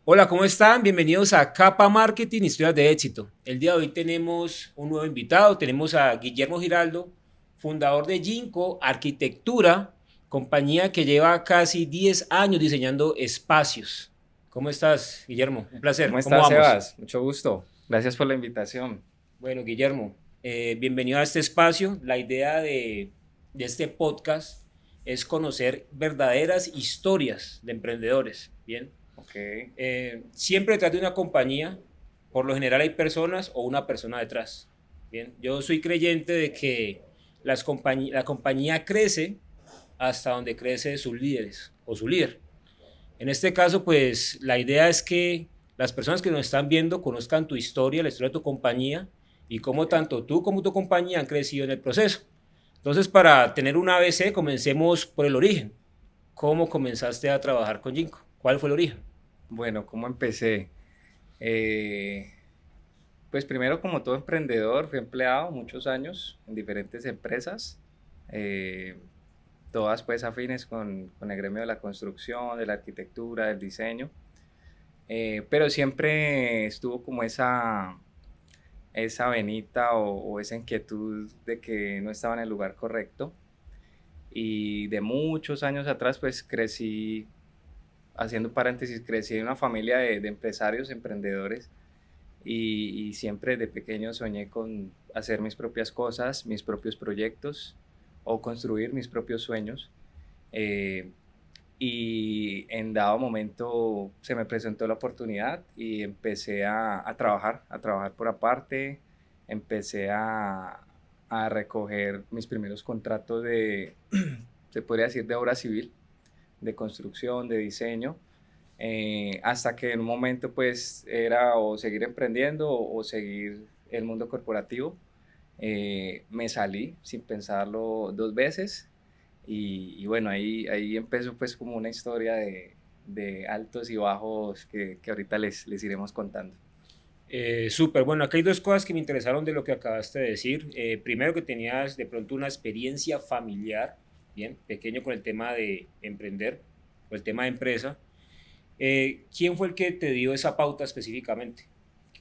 Hola, ¿cómo están? Bienvenidos a Capa Marketing, Historias de Éxito. El día de hoy tenemos un nuevo invitado, tenemos a Guillermo Giraldo, fundador de Ginkgo Arquitectura, compañía que lleva casi 10 años diseñando espacios. ¿Cómo estás, Guillermo? Un ¿Cómo placer. ¿Cómo estás, vamos? Sebas? Mucho gusto. Gracias por la invitación. Bueno, Guillermo, bienvenido a este espacio. La idea de este podcast es conocer verdaderas historias de emprendedores. Bien. Ok. Siempre detrás de una compañía, por lo general hay personas o una persona detrás. Bien, yo soy creyente de que la compañía crece hasta donde crece sus líderes o su líder. En este caso, pues la idea es que las personas que nos están viendo conozcan tu historia, la historia de tu compañía y cómo tanto tú como tu compañía han crecido en el proceso. Entonces, para tener un ABC, comencemos por el origen. ¿Cómo comenzaste a trabajar con Ginkgo? ¿Cuál fue el origen? Bueno, ¿cómo empecé? Eh, pues primero, como todo emprendedor, fui empleado muchos años en diferentes empresas, eh, todas pues afines con el gremio de la construcción, de la arquitectura, del diseño, pero siempre estuvo como esa venita o esa inquietud de que no estaba en el lugar correcto. Y de muchos años atrás pues crecí, haciendo paréntesis, crecí en una familia de empresarios, emprendedores, y siempre de pequeño soñé con hacer mis propias cosas, mis propios proyectos o construir mis propios sueños. Eh, y en dado momento se me presentó la oportunidad y empecé a trabajar por aparte, empecé a recoger mis primeros contratos se podría decir, de obra civil, de construcción, de diseño, hasta que en un momento pues era o seguir emprendiendo o seguir el mundo corporativo. Me salí sin pensarlo dos veces y bueno, ahí empezó pues como una historia de altos y bajos que ahorita les iremos contando. Súper, bueno, aquí hay dos cosas que me interesaron de lo que acabaste de decir. Primero, que tenías de pronto una experiencia familiar, bien, pequeño con el tema de emprender o el tema de empresa. ¿Quién fue el que te dio esa pauta específicamente?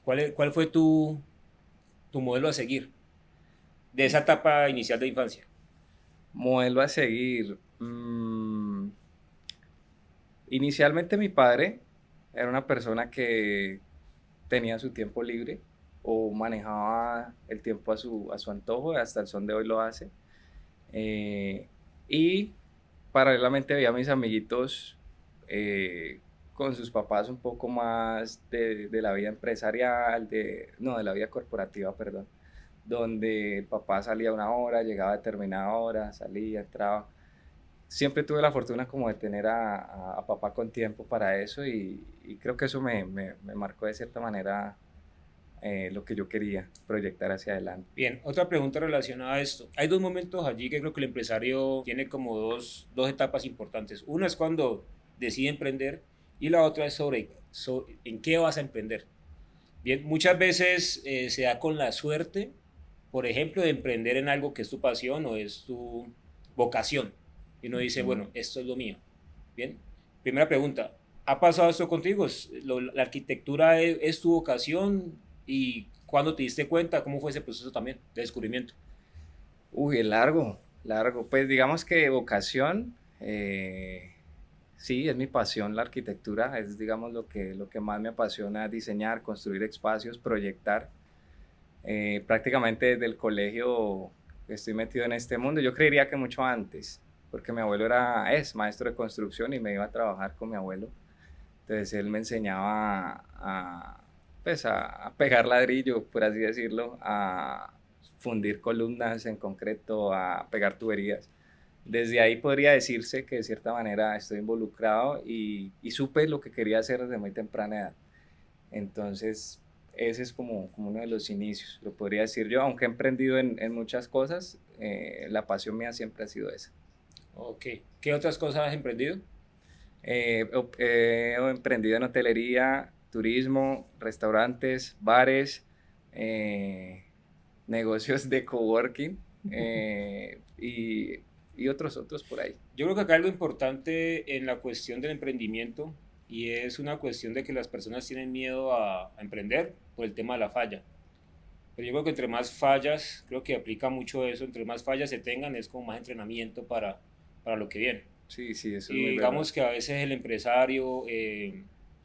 ¿Cuál fue tu modelo a seguir de esa etapa inicial de infancia? Modelo a seguir. Inicialmente mi padre era una persona que tenía su tiempo libre o manejaba el tiempo a su antojo, hasta el son de hoy lo hace. Eh, y paralelamente veía a mis amiguitos eh, con sus papás un poco más de la vida empresarial, no, de la vida corporativa, perdón, donde el papá salía una hora, llegaba a determinada hora, salía, entraba. Siempre tuve la fortuna como de tener a papá con tiempo para eso y creo que eso me marcó de cierta manera lo que yo quería proyectar hacia adelante. Bien, otra pregunta relacionada a esto. Hay dos momentos allí que creo que el empresario tiene como dos etapas importantes. Una es cuando decide emprender y la otra es sobre en qué vas a emprender. Bien, muchas veces se da con la suerte, por ejemplo, de emprender en algo que es tu pasión o es tu vocación. Y uno dice, Ujú. bueno, esto es lo mío. Bien, primera pregunta, ¿ha pasado esto contigo? ¿La arquitectura es tu vocación? ¿Y cuándo te diste cuenta? ¿Cómo fue ese proceso también de descubrimiento? Uy, es largo, largo. Pues digamos que vocación, sí, es mi pasión la arquitectura, es digamos lo que más me apasiona, diseñar, construir espacios, proyectar. Prácticamente desde el colegio estoy metido en este mundo. Yo creería que mucho antes, porque mi abuelo es maestro de construcción y me iba a trabajar con mi abuelo. Entonces él me enseñaba pues a pegar ladrillo, por así decirlo, a fundir columnas en concreto, a pegar tuberías. Desde ahí podría decirse que de cierta manera estoy involucrado y supe lo que quería hacer desde muy temprana edad. Entonces, ese es como uno de los inicios, lo podría decir yo, aunque he emprendido en muchas cosas, la pasión mía siempre ha sido esa. Ok. ¿Qué otras cosas has emprendido? He emprendido en hotelería, turismo, restaurantes, bares, eh, negocios de coworking y otros por ahí. Yo creo que acá algo importante en la cuestión del emprendimiento, y es una cuestión de que las personas tienen miedo a emprender por el tema de la falla. Pero yo creo que entre más fallas, creo que aplica mucho eso, entre más fallas se tengan es como más entrenamiento para lo que viene. Sí, sí, eso es Y muy verdad. digamos que a veces el empresario,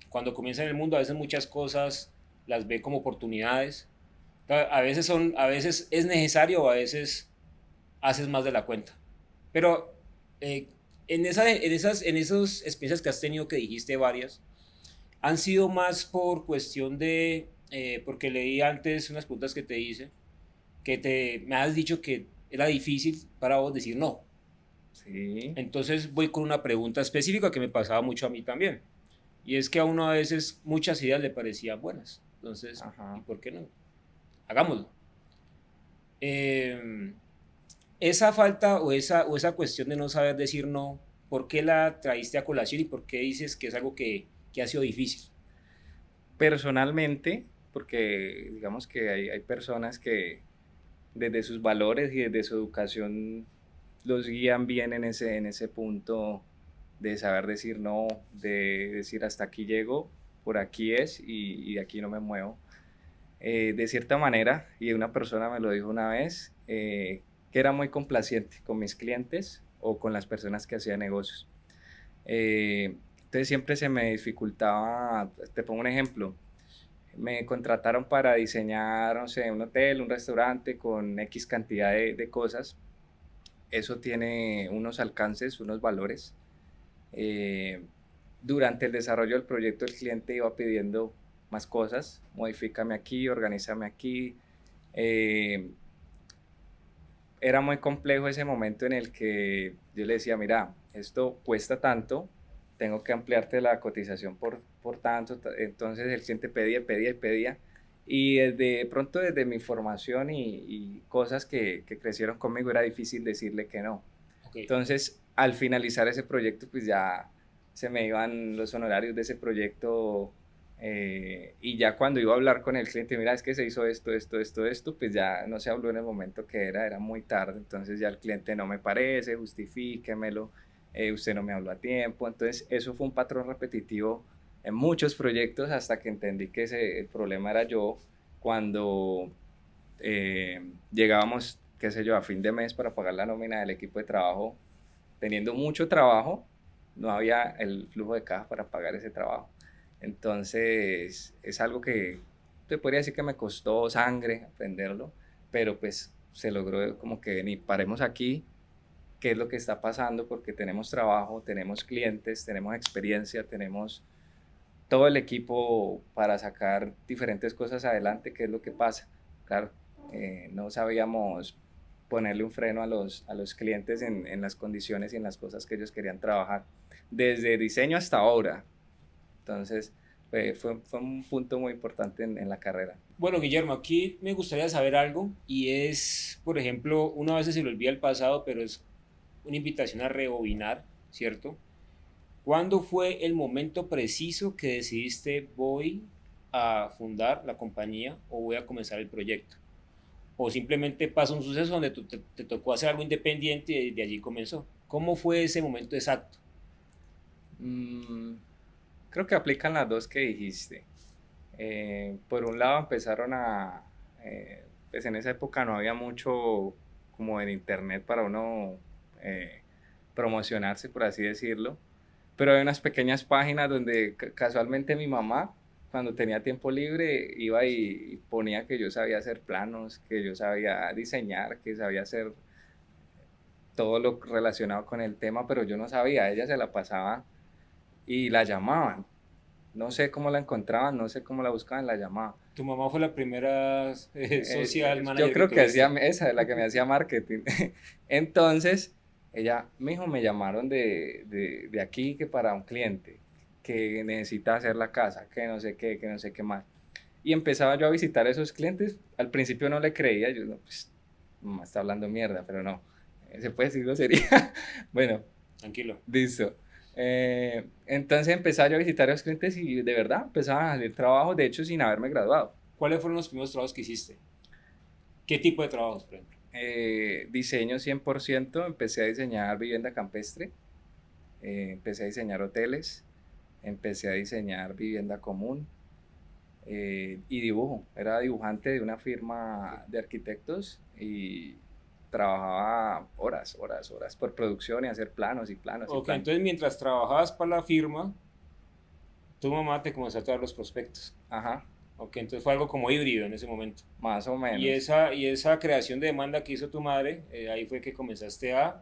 cuando comienza en el mundo, a veces muchas cosas las ve como oportunidades. A veces es necesario, a veces haces más de la cuenta. Pero eh, en esas experiencias que has tenido, que dijiste varias, han sido más por cuestión de, porque leí antes unas preguntas que te hice, me has dicho que era difícil para vos decir no. Sí, Entonces voy con una pregunta específica que me pasaba mucho a mí también. Y es que a uno a veces muchas ideas le parecían buenas. Entonces, ¿y ajá. por qué no? Hagámoslo. Eh, esa falta o esa cuestión de no saber decir no, ¿por qué la traíste a colación y por qué dices que es algo que ha sido difícil? Personalmente, porque digamos que hay personas que desde sus valores y desde su educación los guían bien en ese punto de saber decir no, de decir hasta aquí llego, por aquí es y de aquí no me muevo. De cierta manera, y una persona me lo dijo una vez, que era muy complaciente con mis clientes o con las personas que hacía negocios. Entonces siempre se me dificultaba, te pongo un ejemplo, me contrataron para diseñar, no sé, un hotel, un restaurante con X cantidad de cosas. Eso tiene unos alcances, unos valores. Eh, Durante el desarrollo del proyecto el cliente iba pidiendo más cosas, modifícame aquí, organízame aquí. Eh, Era muy complejo ese momento en el que yo le decía, mira, esto cuesta tanto, tengo que ampliarte la cotización por tanto. Entonces el cliente pedía, pedía y pedía. Y desde pronto, desde mi formación y cosas que crecieron conmigo, era difícil decirle que no. Ok, Entonces, al finalizar ese proyecto, pues ya se me iban los honorarios de ese proyecto, y ya cuando iba a hablar con el cliente, mira, es que se hizo esto, esto, esto, esto, pues ya no se habló en el momento que era muy tarde, entonces ya el cliente no me parece, justifíquemelo, usted no me habló a tiempo, entonces eso fue un patrón repetitivo en muchos proyectos hasta que entendí que el problema era yo cuando llegábamos, qué sé yo, a fin de mes para pagar la nómina del equipo de trabajo, teniendo mucho trabajo, no había el flujo de caja para pagar ese trabajo. Entonces, es algo que te podría decir que me costó sangre aprenderlo, pero pues se logró como que ni paremos aquí, qué es lo que está pasando, porque tenemos trabajo, tenemos clientes, tenemos experiencia, tenemos todo el equipo para sacar diferentes cosas adelante, qué es lo que pasa. Claro, no sabíamos ponerle un freno a los clientes en las condiciones y en las cosas que ellos querían trabajar, desde diseño hasta obra. Entonces, fue un punto muy importante en la carrera. bueno, Guillermo, aquí me gustaría saber algo y es, por ejemplo, una vez se le olvida el pasado, pero es una invitación a rebobinar, ¿cierto? ¿Cuándo fue el momento preciso que decidiste voy a fundar la compañía o voy a comenzar el proyecto? ¿O simplemente pasa un suceso donde te tocó hacer algo independiente y de allí comenzó? ¿Cómo fue ese momento exacto? Mm, Creo que aplican las dos que dijiste. Por un lado empezaron pues en esa época no había mucho como en internet para uno promocionarse, por así decirlo, pero hay unas pequeñas páginas donde casualmente mi mamá, cuando tenía tiempo libre, iba y ponía que yo sabía hacer planos, que yo sabía diseñar, que sabía hacer todo lo relacionado con el tema, pero yo no sabía, ella se la pasaba y la llamaban. No sé cómo la encontraban, no sé cómo la buscaban, la llamaban. Tu mamá fue la primera social Yo manager que creo que hacía tuviste. esa, la que me hacía marketing. Entonces, ella, mijo, me llamaron de aquí que para un cliente que necesita hacer la casa, que no sé qué, que no sé qué más. Y empezaba yo a visitar a esos clientes. Al principio no le creía, yo, no, pues, mamá está hablando mierda, pero no, se puede decir grosería. Bueno, Tranquilo. listo. Entonces empezaba yo a visitar a los clientes y de verdad empezaban a salir trabajo, de hecho, sin haberme graduado. ¿Cuáles fueron los primeros trabajos que hiciste? ¿Qué tipo de trabajos, por ejemplo? Diseño 100%, empecé a diseñar vivienda campestre, empecé a diseñar hoteles, empecé a diseñar vivienda común y dibujo. Era dibujante de una firma de arquitectos y trabajaba horas, horas, horas por producción y hacer planos y planos y Ok, planos. entonces mientras trabajabas para la firma, tu mamá te comenzó a traer los prospectos. Ajá, Ok, entonces fue algo como híbrido en ese momento. más o Y menos. esa creación de demanda que hizo tu madre, ahí fue que comenzaste a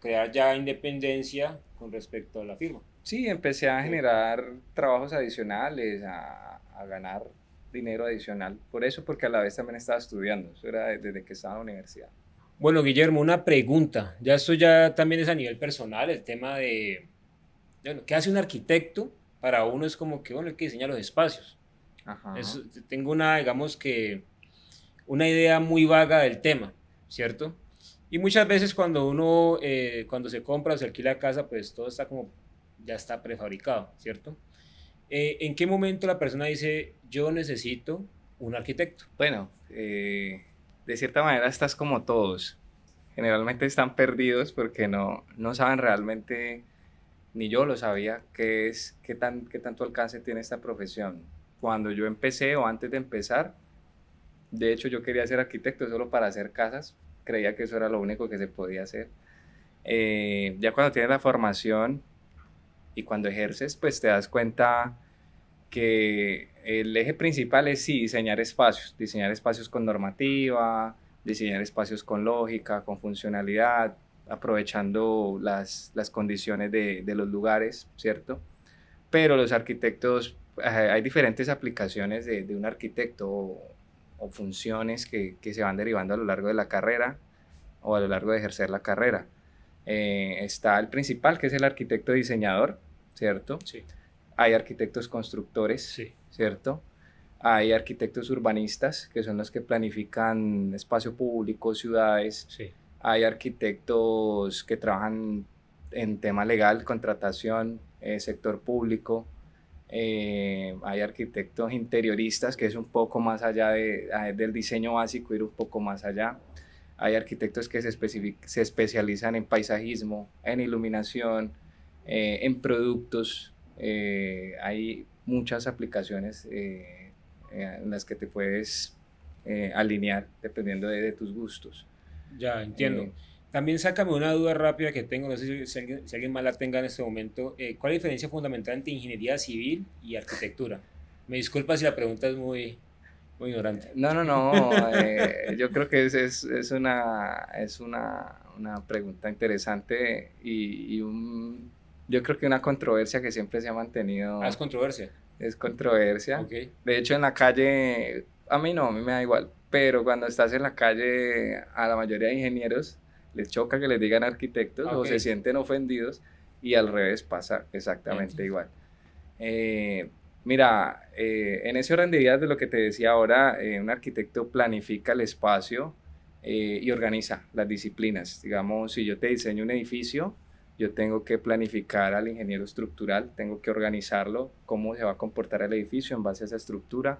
crear ya independencia con respecto a la firma. Sí, empecé a Ok. generar trabajos adicionales, a ganar dinero adicional. Por eso, porque a la vez también estaba estudiando. Eso era desde que estaba en la universidad. Bueno, Guillermo, una pregunta. Ya esto ya también es a nivel personal, el tema de, bueno, ¿qué hace un arquitecto? Para uno es como que, bueno, el que diseña los espacios. Ajá. Tengo una, digamos que, una idea muy vaga del tema, ¿cierto? Y muchas veces cuando uno, cuando se compra o se alquila casa, pues todo está como, ya está prefabricado, ¿cierto? ¿En qué momento la persona dice, yo necesito un arquitecto? Bueno, de cierta manera estás como todos. Generalmente están perdidos porque no saben realmente, ni yo lo sabía, qué tanto alcance tiene esta profesión. Cuando yo empecé o antes de empezar, de hecho yo quería ser arquitecto solo para hacer casas. Creía que eso era lo único que se podía hacer. Ya cuando tienes la formación y cuando ejerces, pues te das cuenta que el eje principal es sí diseñar espacios con normativa, diseñar espacios con lógica, con funcionalidad, aprovechando las condiciones de los lugares, ¿cierto? Pero los arquitectos, hay diferentes aplicaciones de un arquitecto o funciones que se van derivando a lo largo de la carrera o a lo largo de ejercer la carrera. Está el principal, que es el arquitecto diseñador, ¿cierto? Sí, Hay arquitectos constructores, sí, ¿cierto? Hay arquitectos urbanistas, que son los que planifican espacio público, ciudades. sí. Hay arquitectos que trabajan en tema legal, contratación, sector público. Hay arquitectos interioristas, que es un poco más allá del diseño básico, ir un poco más allá. Hay arquitectos que se especializan en paisajismo, en iluminación, en productos. Hay muchas aplicaciones en las que te puedes alinear dependiendo de tus gustos. Ya, entiendo. Eh, También sácame una duda rápida que tengo, no sé si alguien más la tenga en este momento. ¿Cuál es la diferencia fundamental entre ingeniería civil y arquitectura? Me disculpa si la pregunta es muy, muy ignorante. no, yo creo que una pregunta interesante yo creo que una controversia que siempre se ha Ah, es mantenido. controversia. Es controversia. Ok, De hecho, en la calle, a mí no, a mí me da igual, pero cuando estás en la calle, a la mayoría de ingenieros les choca que les digan arquitectos o ok, se sienten ofendidos y al revés pasa ya exactamente entiendo. igual. Mira, en ese orden de ideas de lo que te decía ahora, un arquitecto planifica el espacio y organiza las disciplinas. Digamos, si yo te diseño un edificio, yo tengo que planificar al ingeniero estructural, tengo que organizarlo, cómo se va a comportar el edificio en base a esa estructura.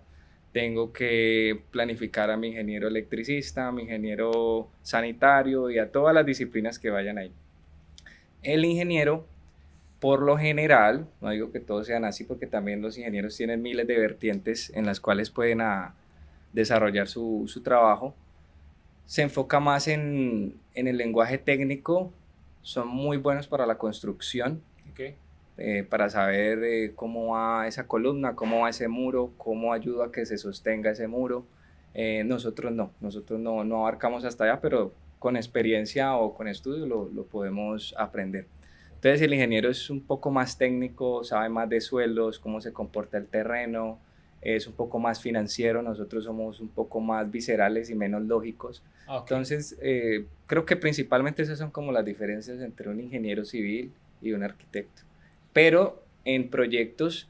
Tengo que planificar a mi ingeniero electricista, a mi ingeniero sanitario y a todas las disciplinas que vayan ahí. El ingeniero, por lo general, no digo que todos sean así porque también los ingenieros tienen miles de vertientes en las cuales pueden desarrollar su trabajo, se enfoca más en el lenguaje técnico, son muy buenos para la construcción, Ok, para saber cómo va esa columna, cómo va ese muro, cómo ayuda a que se sostenga ese muro. Nosotros no abarcamos hasta allá, pero con experiencia o con estudio lo podemos aprender. Entonces el ingeniero es un poco más técnico, sabe más de suelos, cómo se comporta el terreno, es un poco más financiero, nosotros somos un poco más viscerales y menos lógicos. ok. Entonces, creo que principalmente esas son como las diferencias entre un ingeniero civil y un arquitecto. Pero en proyectos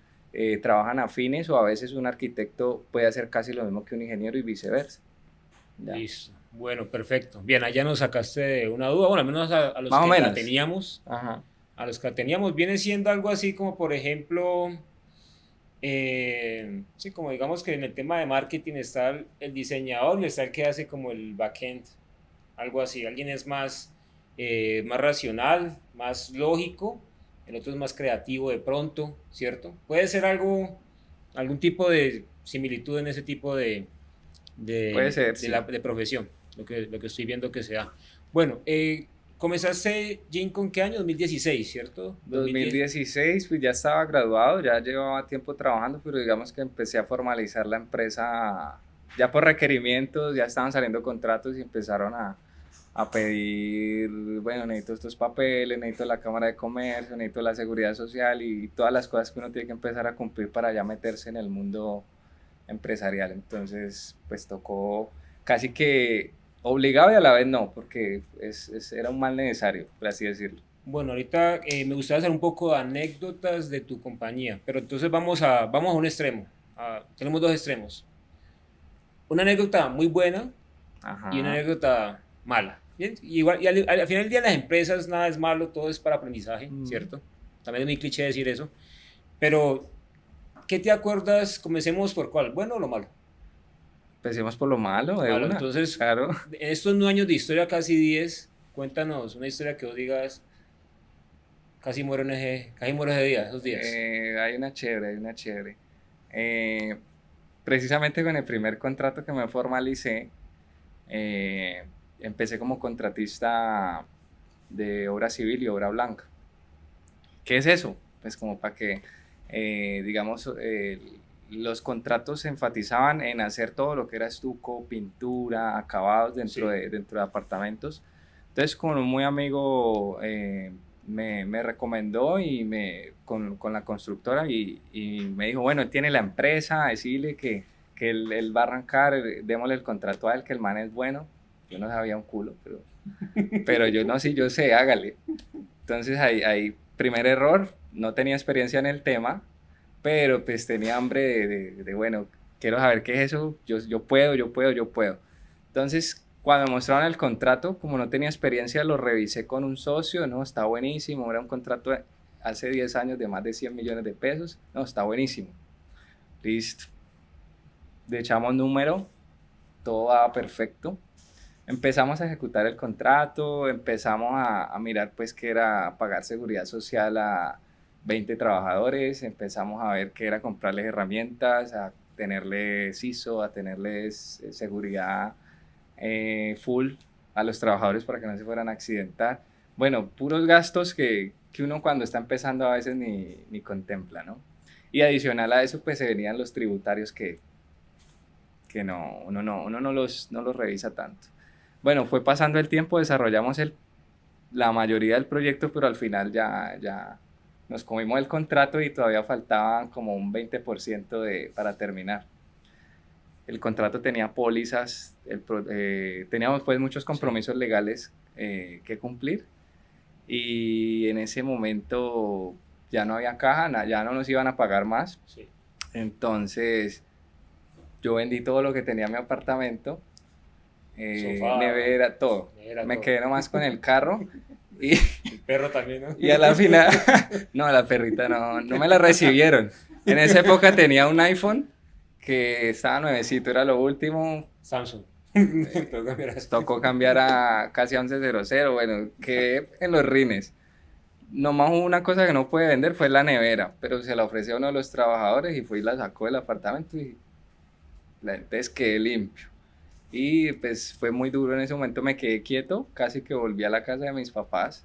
trabajan afines o a veces un arquitecto puede hacer casi lo mismo que un ingeniero y viceversa. ¿Ya? Listo. Bueno, perfecto. Bien, allá nos sacaste de una duda, bueno, al menos a los Más o que la menos. teníamos. Ajá. A los que la teníamos viene siendo algo así como, por ejemplo, sí, como digamos que en el tema de marketing está el diseñador y está el que hace como el backend, algo así. Alguien es más, más racional, más lógico el otro es más creativo de pronto, ¿cierto? Puede ser algo, algún tipo de similitud en ese tipo Puede ser, sí. de profesión, lo que estoy viendo que se da. Bueno, comenzaste, Jim, ¿con qué año? 2016, ¿cierto? 2016, pues ya estaba graduado, ya llevaba tiempo trabajando, pero digamos que empecé a formalizar la empresa ya por requerimientos, ya estaban saliendo contratos y empezaron a pedir, bueno, necesito estos papeles, necesito la Cámara de Comercio, necesito la Seguridad Social y todas las cosas que uno tiene que empezar a cumplir para ya meterse en el mundo empresarial. Entonces, pues tocó casi que obligado y a la vez no, porque era un mal necesario, por así decirlo. Bueno, ahorita me gustaría hacer un poco de anécdotas de tu compañía, pero entonces vamos a un extremo. Tenemos dos extremos. Una anécdota muy buena y una Ajá. anécdota mala. Bien, igual, al final del día las empresas nada es malo, todo es para aprendizaje, Mm. ¿cierto? También es muy cliché decir eso. Pero, ¿qué te acuerdas? Comencemos por cuál, bueno o lo malo. Empecemos por lo malo, Lo de malo. una, Entonces, claro. en estos 9 años de historia, casi 10, cuéntanos una historia que vos digas, casi muero ese día, esos días. Hay una chévere, hay una chévere. Eh, Precisamente con el primer contrato que me formalicé, eh, empecé como contratista de obra civil y obra blanca. ¿Qué es eso? Pues como para que, digamos, los contratos se enfatizaban en hacer todo lo que era estuco, pintura, acabados Sí. dentro de apartamentos. Entonces, con un muy amigo me recomendó con la constructora y me dijo, bueno, él tiene la empresa, decirle que él va a arrancar, démosle el contrato a él, que el man es bueno. Yo no sabía un culo, pero yo no, sí, yo sé, hágale. Entonces ahí, primer error, no tenía experiencia en el tema, pero pues tenía hambre bueno, quiero saber qué es eso, yo puedo, yo puedo, yo puedo. Entonces, cuando me mostraron el contrato, como no tenía experiencia, lo revisé con un socio, no, está buenísimo, era un contrato hace 10 años de más de 100 millones de pesos, no, está buenísimo. Listo, le echamos número, todo va perfecto. Empezamos a ejecutar el contrato, empezamos a mirar pues que era pagar seguridad social a 20 trabajadores, empezamos a ver que era comprarles herramientas, a tenerles ISO, a tenerles seguridad full a los trabajadores para que no se fueran a accidentar. Bueno, puros gastos que uno cuando está empezando a veces ni contempla, ¿no? Y adicional a eso pues se venían los tributarios que no, uno no los revisa tanto. Bueno, fue pasando el tiempo, desarrollamos la mayoría del proyecto, pero al final ya nos comimos el contrato y todavía faltaba como un 20% para terminar. El contrato tenía pólizas, teníamos pues muchos Sí, compromisos legales que cumplir y en ese momento ya no había caja, ya no nos iban a pagar más. sí. Entonces yo vendí todo lo que tenía en mi apartamento, Sofá, nevera, todo. era Me todo. quedé nomás con el carro y, El perro también, ¿no? y a la final, no, la perrita no me la recibieron. En esa época tenía un iPhone que estaba nuevecito, era lo último. Samsung. Toca mirar eso. Tocó cambiar a casi a 1100, bueno, quedé en los rines. Nomás una cosa que no pude vender fue la nevera, pero se la ofreció a uno de los trabajadores y fue y la sacó del apartamento y entonces quedé limpio. Y pues fue muy duro en ese momento, me quedé quieto, casi que volví a la casa de mis papás,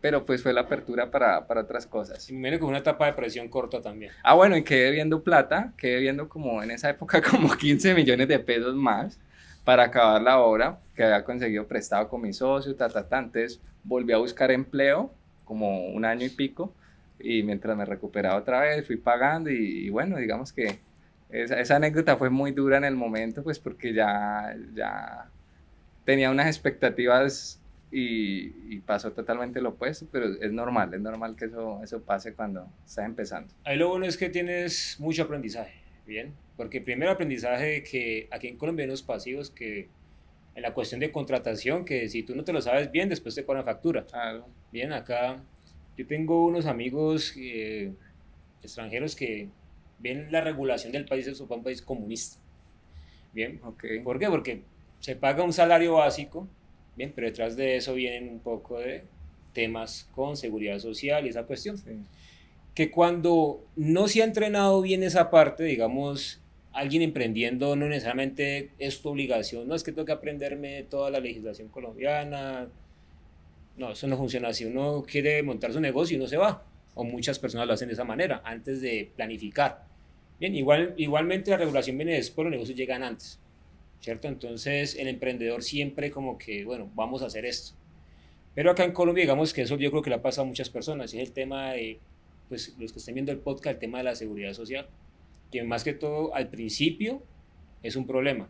pero pues fue la apertura para otras cosas. Y me viene con una etapa de presión corta también. Ah, bueno, y quedé viendo plata, quedé viendo como en esa época como 15 millones de pesos más para acabar la obra que había conseguido prestado con mi socio, Entonces volví a buscar empleo como un año y pico y mientras me recuperaba otra vez fui pagando y bueno, digamos que esa anécdota fue muy dura en el momento pues porque ya tenía unas expectativas y pasó totalmente lo opuesto, pero es normal que eso pase cuando estás empezando. Ahí lo bueno es que tienes mucho aprendizaje, ¿bien? Porque primero aprendizaje que aquí en Colombia hay unos pasivos que en la cuestión de contratación, que si tú no te lo sabes bien, después te cobran factura. Claro, Bien, acá yo tengo unos amigos extranjeros que ven la regulación del país como un país comunista. Bien, ok. ¿por qué? Porque se paga un salario básico, bien, pero detrás de eso vienen un poco de temas con seguridad social y esa cuestión. Sí. Que cuando no se ha entrenado bien esa parte, digamos, alguien emprendiendo no necesariamente es tu obligación, no es que tengo que aprenderme toda la legislación colombiana, no, eso no funciona así, uno quiere montar su negocio y no se va, o muchas personas lo hacen de esa manera, antes de planificar. Bien, igualmente la regulación viene después, los negocios llegan antes, ¿cierto? Entonces el emprendedor siempre como que, bueno, vamos a hacer esto. Pero acá en Colombia, digamos que eso yo creo que le ha pasado a muchas personas, y es el tema de, pues los que estén viendo el podcast, el tema de la seguridad social, que más que todo al principio es un problema.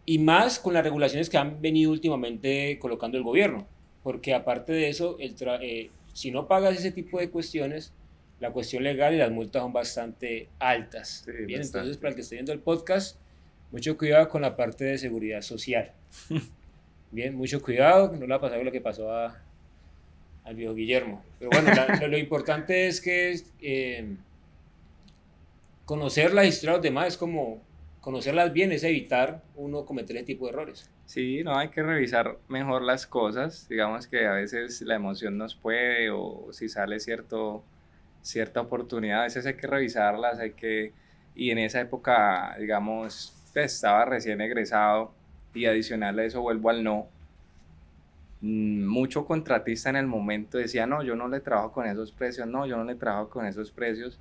Y más con las regulaciones que han venido últimamente colocando el gobierno, porque aparte de eso, si no pagas ese tipo de cuestiones, la cuestión legal y las multas son bastante altas. Sí, Bien, bastante. entonces para el que esté viendo el podcast, mucho cuidado con la parte de seguridad social. Bien, mucho cuidado, que no le va a pasar lo que pasó al viejo Guillermo. Pero bueno, lo importante es que conocer la historia de los demás es como conocerlas bien, es evitar uno cometer ese tipo de errores. Sí, no, hay que revisar mejor las cosas. Digamos que a veces la emoción nos puede, o si sale cierta oportunidad, a veces hay que revisarlas, y en esa época, digamos, pues, estaba recién egresado, y adicional a eso vuelvo al no. Mucho contratista en el momento decía, no, yo no le trabajo con esos precios, no, yo no le trabajo con esos precios.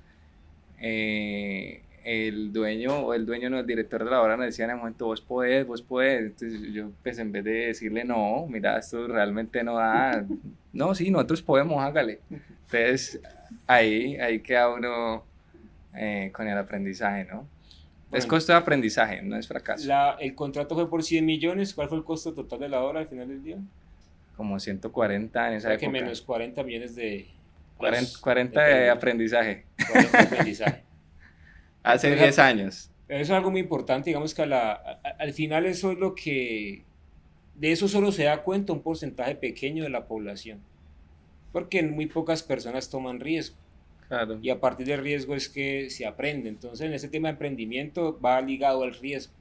El dueño, o el dueño no, el director de la obra, me decía en el momento, vos podés, vos podés. Entonces yo, pues en vez de decirle, no, mira, esto realmente no da, no, sí, nosotros podemos, hágale. Entonces ahí queda uno con el aprendizaje, ¿no? Es Bueno, costo de aprendizaje, no es fracaso. el contrato fue por 100 millones. ¿Cuál fue el costo total de la obra al final del día? Como 140 en O esa sea que época. menos 40 millones de, 40 de de pérdida, aprendizaje. 40 de aprendizaje. Hace Pero 10 años. eso es algo muy importante, digamos que al final eso es lo que, de eso solo se da cuenta un porcentaje pequeño de la población, porque muy pocas personas toman riesgo. Claro. Y a partir del riesgo es que se aprende. Entonces, en ese tema de emprendimiento va ligado al riesgo.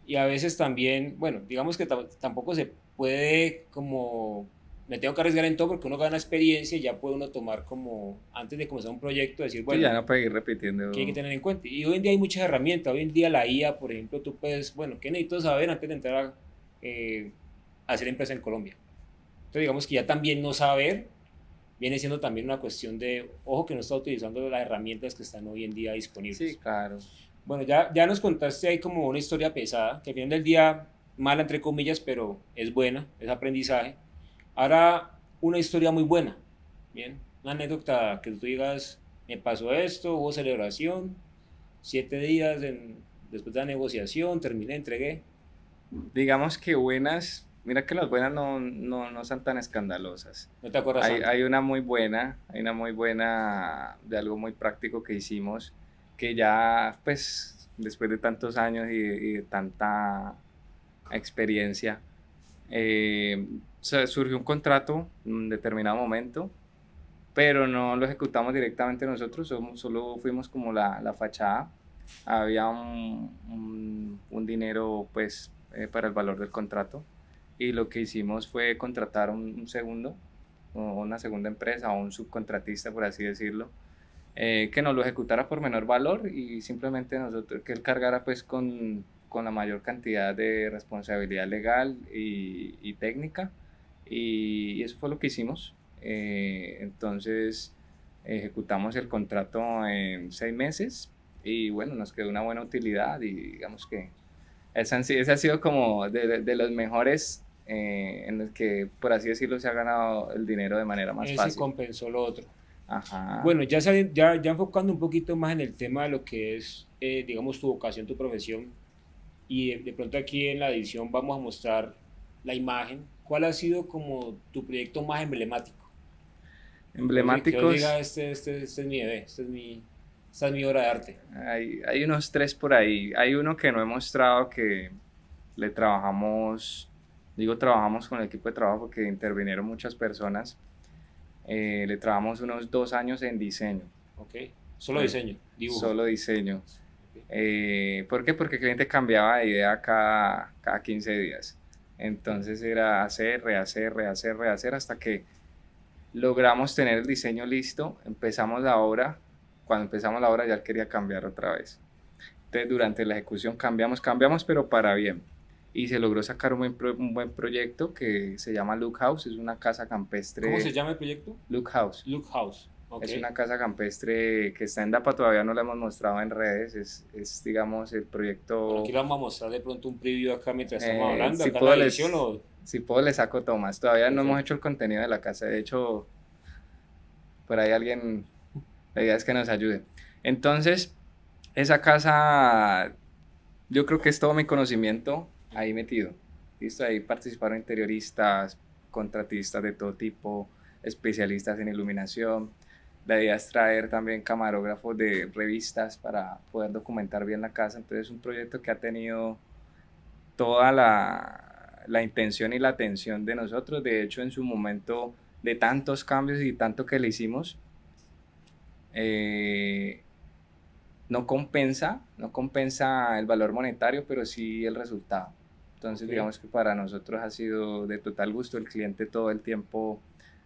Y a veces también, bueno, digamos que tampoco se puede como, me tengo que arriesgar en todo porque uno gana experiencia y ya puede uno tomar como, antes de comenzar un proyecto, decir, Sí, ya bueno, no puede ir repitiendo. ¿qué hay que tener en cuenta? Y hoy en día hay muchas herramientas. Hoy en día la IA, por ejemplo, tú puedes, bueno, ¿qué necesito saber antes de entrar a hacer empresa en Colombia? Entonces, digamos que ya también no saber viene siendo también una cuestión de, ojo, que no está utilizando las herramientas que están hoy en día disponibles. Sí, claro. Bueno, ya nos contaste ahí como una historia pesada, que al final del día, mala entre comillas, pero es buena, es aprendizaje. Ahora, una historia muy buena, ¿bien? Una anécdota que tú digas, me pasó esto, hubo celebración, 7 días después de la negociación, terminé, entregué. Digamos que buenas, mira que las buenas no son tan escandalosas. ¿No te acuerdas tanto? Hay una muy buena de algo muy práctico que hicimos, que ya pues después de tantos años y de tanta experiencia, surgió un contrato en un determinado momento, pero no lo ejecutamos directamente nosotros, solo fuimos como la fachada. Había un dinero pues para el valor del contrato, y lo que hicimos fue contratar un segundo, o una segunda empresa, o un subcontratista, por así decirlo, que nos lo ejecutara por menor valor, y simplemente nosotros, que él cargara pues con la mayor cantidad de responsabilidad legal y técnica, y eso fue lo que hicimos. Entonces ejecutamos el contrato en 6 meses, y bueno, nos quedó una buena utilidad, y digamos que ese ha sido como de los mejores, en los que, por así decirlo, se ha ganado el dinero de manera más Ese fácil. compensó lo otro. Ajá. Bueno, ya enfocando un poquito más en el tema de lo que es, digamos, tu vocación, tu profesión, y de pronto aquí en la edición vamos a mostrar la imagen. ¿Cuál ha sido como tu proyecto más emblemático? Que os Emblemáticos, diga, este es mi bebé, esta es mi obra de arte. hay unos 3 por ahí. Hay uno que no he mostrado, que le trabajamos, digo trabajamos con el equipo de trabajo porque intervinieron muchas personas. Le trabajamos unos 2 años en diseño. ¿Ok? Solo diseño, dibujo. Solo diseño. Ok. ¿Por qué? Porque el cliente cambiaba de idea cada 15 días. Entonces era hacer, rehacer, rehacer, rehacer, hasta que logramos tener el diseño listo, empezamos la obra, cuando empezamos la obra ya él quería cambiar otra vez. Entonces durante la ejecución cambiamos, pero para bien. Y se logró sacar un buen proyecto que se llama Look House, es una casa campestre. ¿Cómo se llama el proyecto? Look House. Look House. Okay. Es una casa campestre que está en Dapa, todavía no la hemos mostrado en redes, es digamos el proyecto... Bueno, aquí lo vamos a mostrar de pronto un preview acá mientras estamos hablando, si acá puedo en la edición o... Si puedo le saco tomas, todavía no Perfecto. hemos hecho el contenido de la casa, de hecho por ahí alguien, la idea es que nos ayude. Entonces, esa casa, yo creo que es todo mi conocimiento ahí metido, ¿listo? Ahí participaron interioristas, contratistas de todo tipo, especialistas en iluminación. La idea es traer también camarógrafos de revistas para poder documentar bien la casa. Entonces es un proyecto que ha tenido toda la intención y la atención de nosotros. De hecho, en su momento de tantos cambios y tanto que le hicimos, no compensa el valor monetario, pero sí el resultado. Entonces, digamos que para nosotros ha sido de total gusto. El cliente todo el tiempo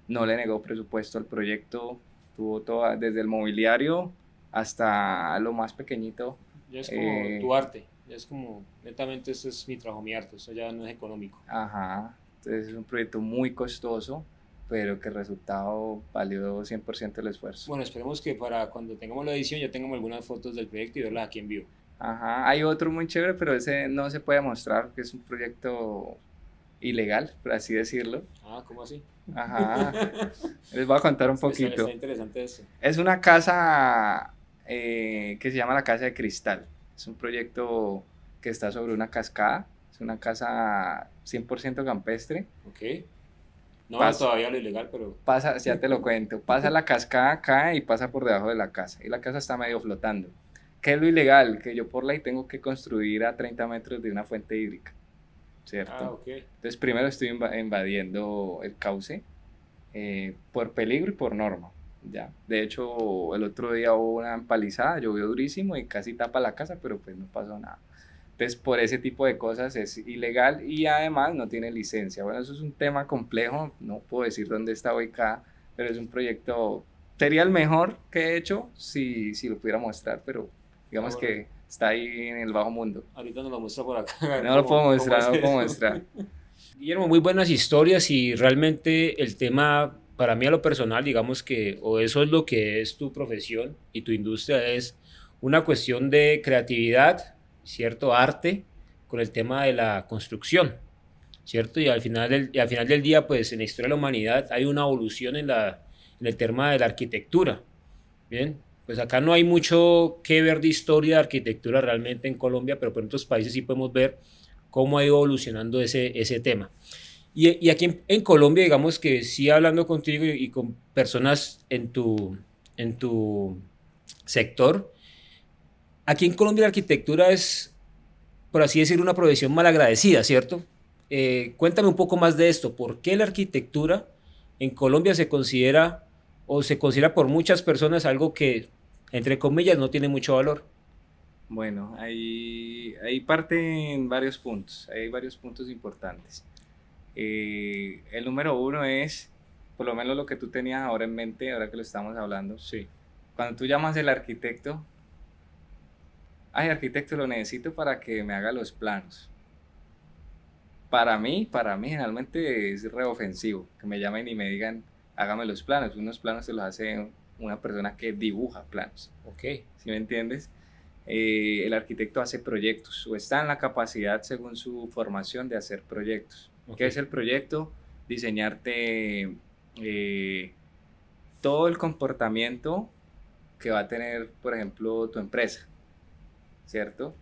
no le negó presupuesto al proyecto, tuvo todo, desde el mobiliario hasta lo más pequeñito. Ya es como tu arte, ya es como, netamente esto es mi trabajo, mi arte, eso ya no es económico. Ajá, entonces es un proyecto muy costoso, pero que el resultado valió 100% el esfuerzo. Bueno, esperemos que para cuando tengamos la edición ya tengamos algunas fotos del proyecto y verlas aquí en vivo. Ajá, hay otro muy chévere, pero ese no se puede mostrar, que es un proyecto ilegal, por así decirlo. Ah, ¿cómo así? Ajá, les voy a contar un poquito. Está interesante eso. Es una casa que se llama la Casa de Cristal. Es un proyecto que está sobre una cascada. Es una casa 100% campestre. Ok. No, todavía lo ilegal, pero... Pasa, ya te lo cuento. Pasa la cascada, cae y pasa por debajo de la casa. Y la casa está medio flotando. ¿Qué es lo ilegal? Que yo por ley tengo que construir a 30 metros de una fuente hídrica. ¿Cierto? Ah, ok. Entonces primero estoy invadiendo el cauce por peligro y por norma. Ya. De hecho, el otro día hubo una empalizada, llovió durísimo y casi tapa la casa, pero pues no pasó nada. Entonces, por ese tipo de cosas es ilegal y además no tiene licencia. Bueno, eso es un tema complejo, no puedo decir dónde está ubicada, pero es un proyecto, sería el mejor que he hecho si lo pudiera mostrar, pero digamos que está ahí en el bajo mundo. Ahorita nos lo muestra por acá. No lo puedo mostrar, no lo puedo mostrar. Guillermo, muy buenas historias y realmente el tema, para mí a lo personal, digamos que, o eso es lo que es tu profesión y tu industria, es una cuestión de creatividad, cierto arte, con el tema de la construcción, ¿cierto? Y al final del día, pues en la historia de la humanidad hay una evolución en el tema de la arquitectura, ¿bien? Pues acá no hay mucho que ver de historia de arquitectura realmente en Colombia, pero por otros países sí podemos ver cómo ha ido evolucionando ese tema. Y aquí en Colombia, digamos que sí hablando contigo y con personas en tu sector, aquí en Colombia la arquitectura es, por así decir, una profesión malagradecida, ¿cierto? Cuéntame un poco más de esto. ¿Por qué la arquitectura en Colombia se considera o se considera por muchas personas algo que, entre comillas, no tiene mucho valor? Bueno, ahí parten varios puntos, hay varios puntos importantes. El número uno es, por lo menos lo que tú tenías ahora en mente, ahora que lo estamos hablando. Sí. Cuando tú llamas al arquitecto, ay, arquitecto, lo necesito para que me haga los planos. Para mí generalmente es re ofensivo que me llamen y me digan, hágame los planos. Unos planos se los hace una persona que dibuja planos. Ok. ¿Sí me entiendes? El arquitecto hace proyectos o está en la capacidad, según su formación, de hacer proyectos. Okay. ¿Qué es el proyecto? Diseñarte todo el comportamiento que va a tener, por ejemplo, tu empresa, ¿cierto?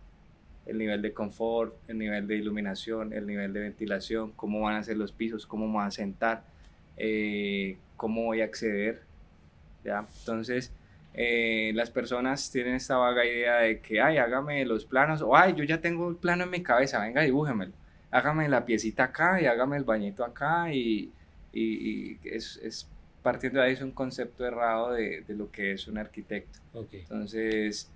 El nivel de confort, el nivel de iluminación, el nivel de ventilación, cómo van a ser los pisos, cómo me van a sentar, cómo voy a acceder, ¿ya? Entonces, las personas tienen esta vaga idea de que, ay, hágame los planos, o ay, yo ya tengo el plano en mi cabeza, venga, dibújemelo, hágame la piecita acá y hágame el bañito acá, y es partiendo de ahí es un concepto errado de lo que es un arquitecto. Okay. Entonces,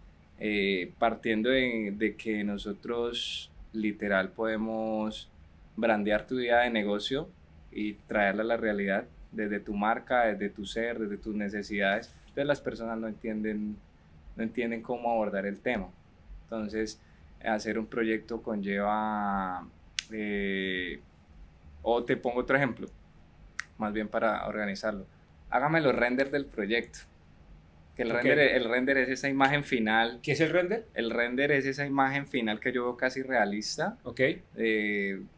partiendo de que nosotros literal podemos brandear tu idea de negocio y traerla a la realidad, desde tu marca, desde tu ser, desde tus necesidades. Entonces las personas no entienden cómo abordar el tema. Entonces, hacer un proyecto conlleva, o te pongo otro ejemplo, más bien para organizarlo. Hágame los renders del proyecto. Que el render es esa imagen final. ¿Qué es el render? El render es esa imagen final que yo veo casi realista. Ok.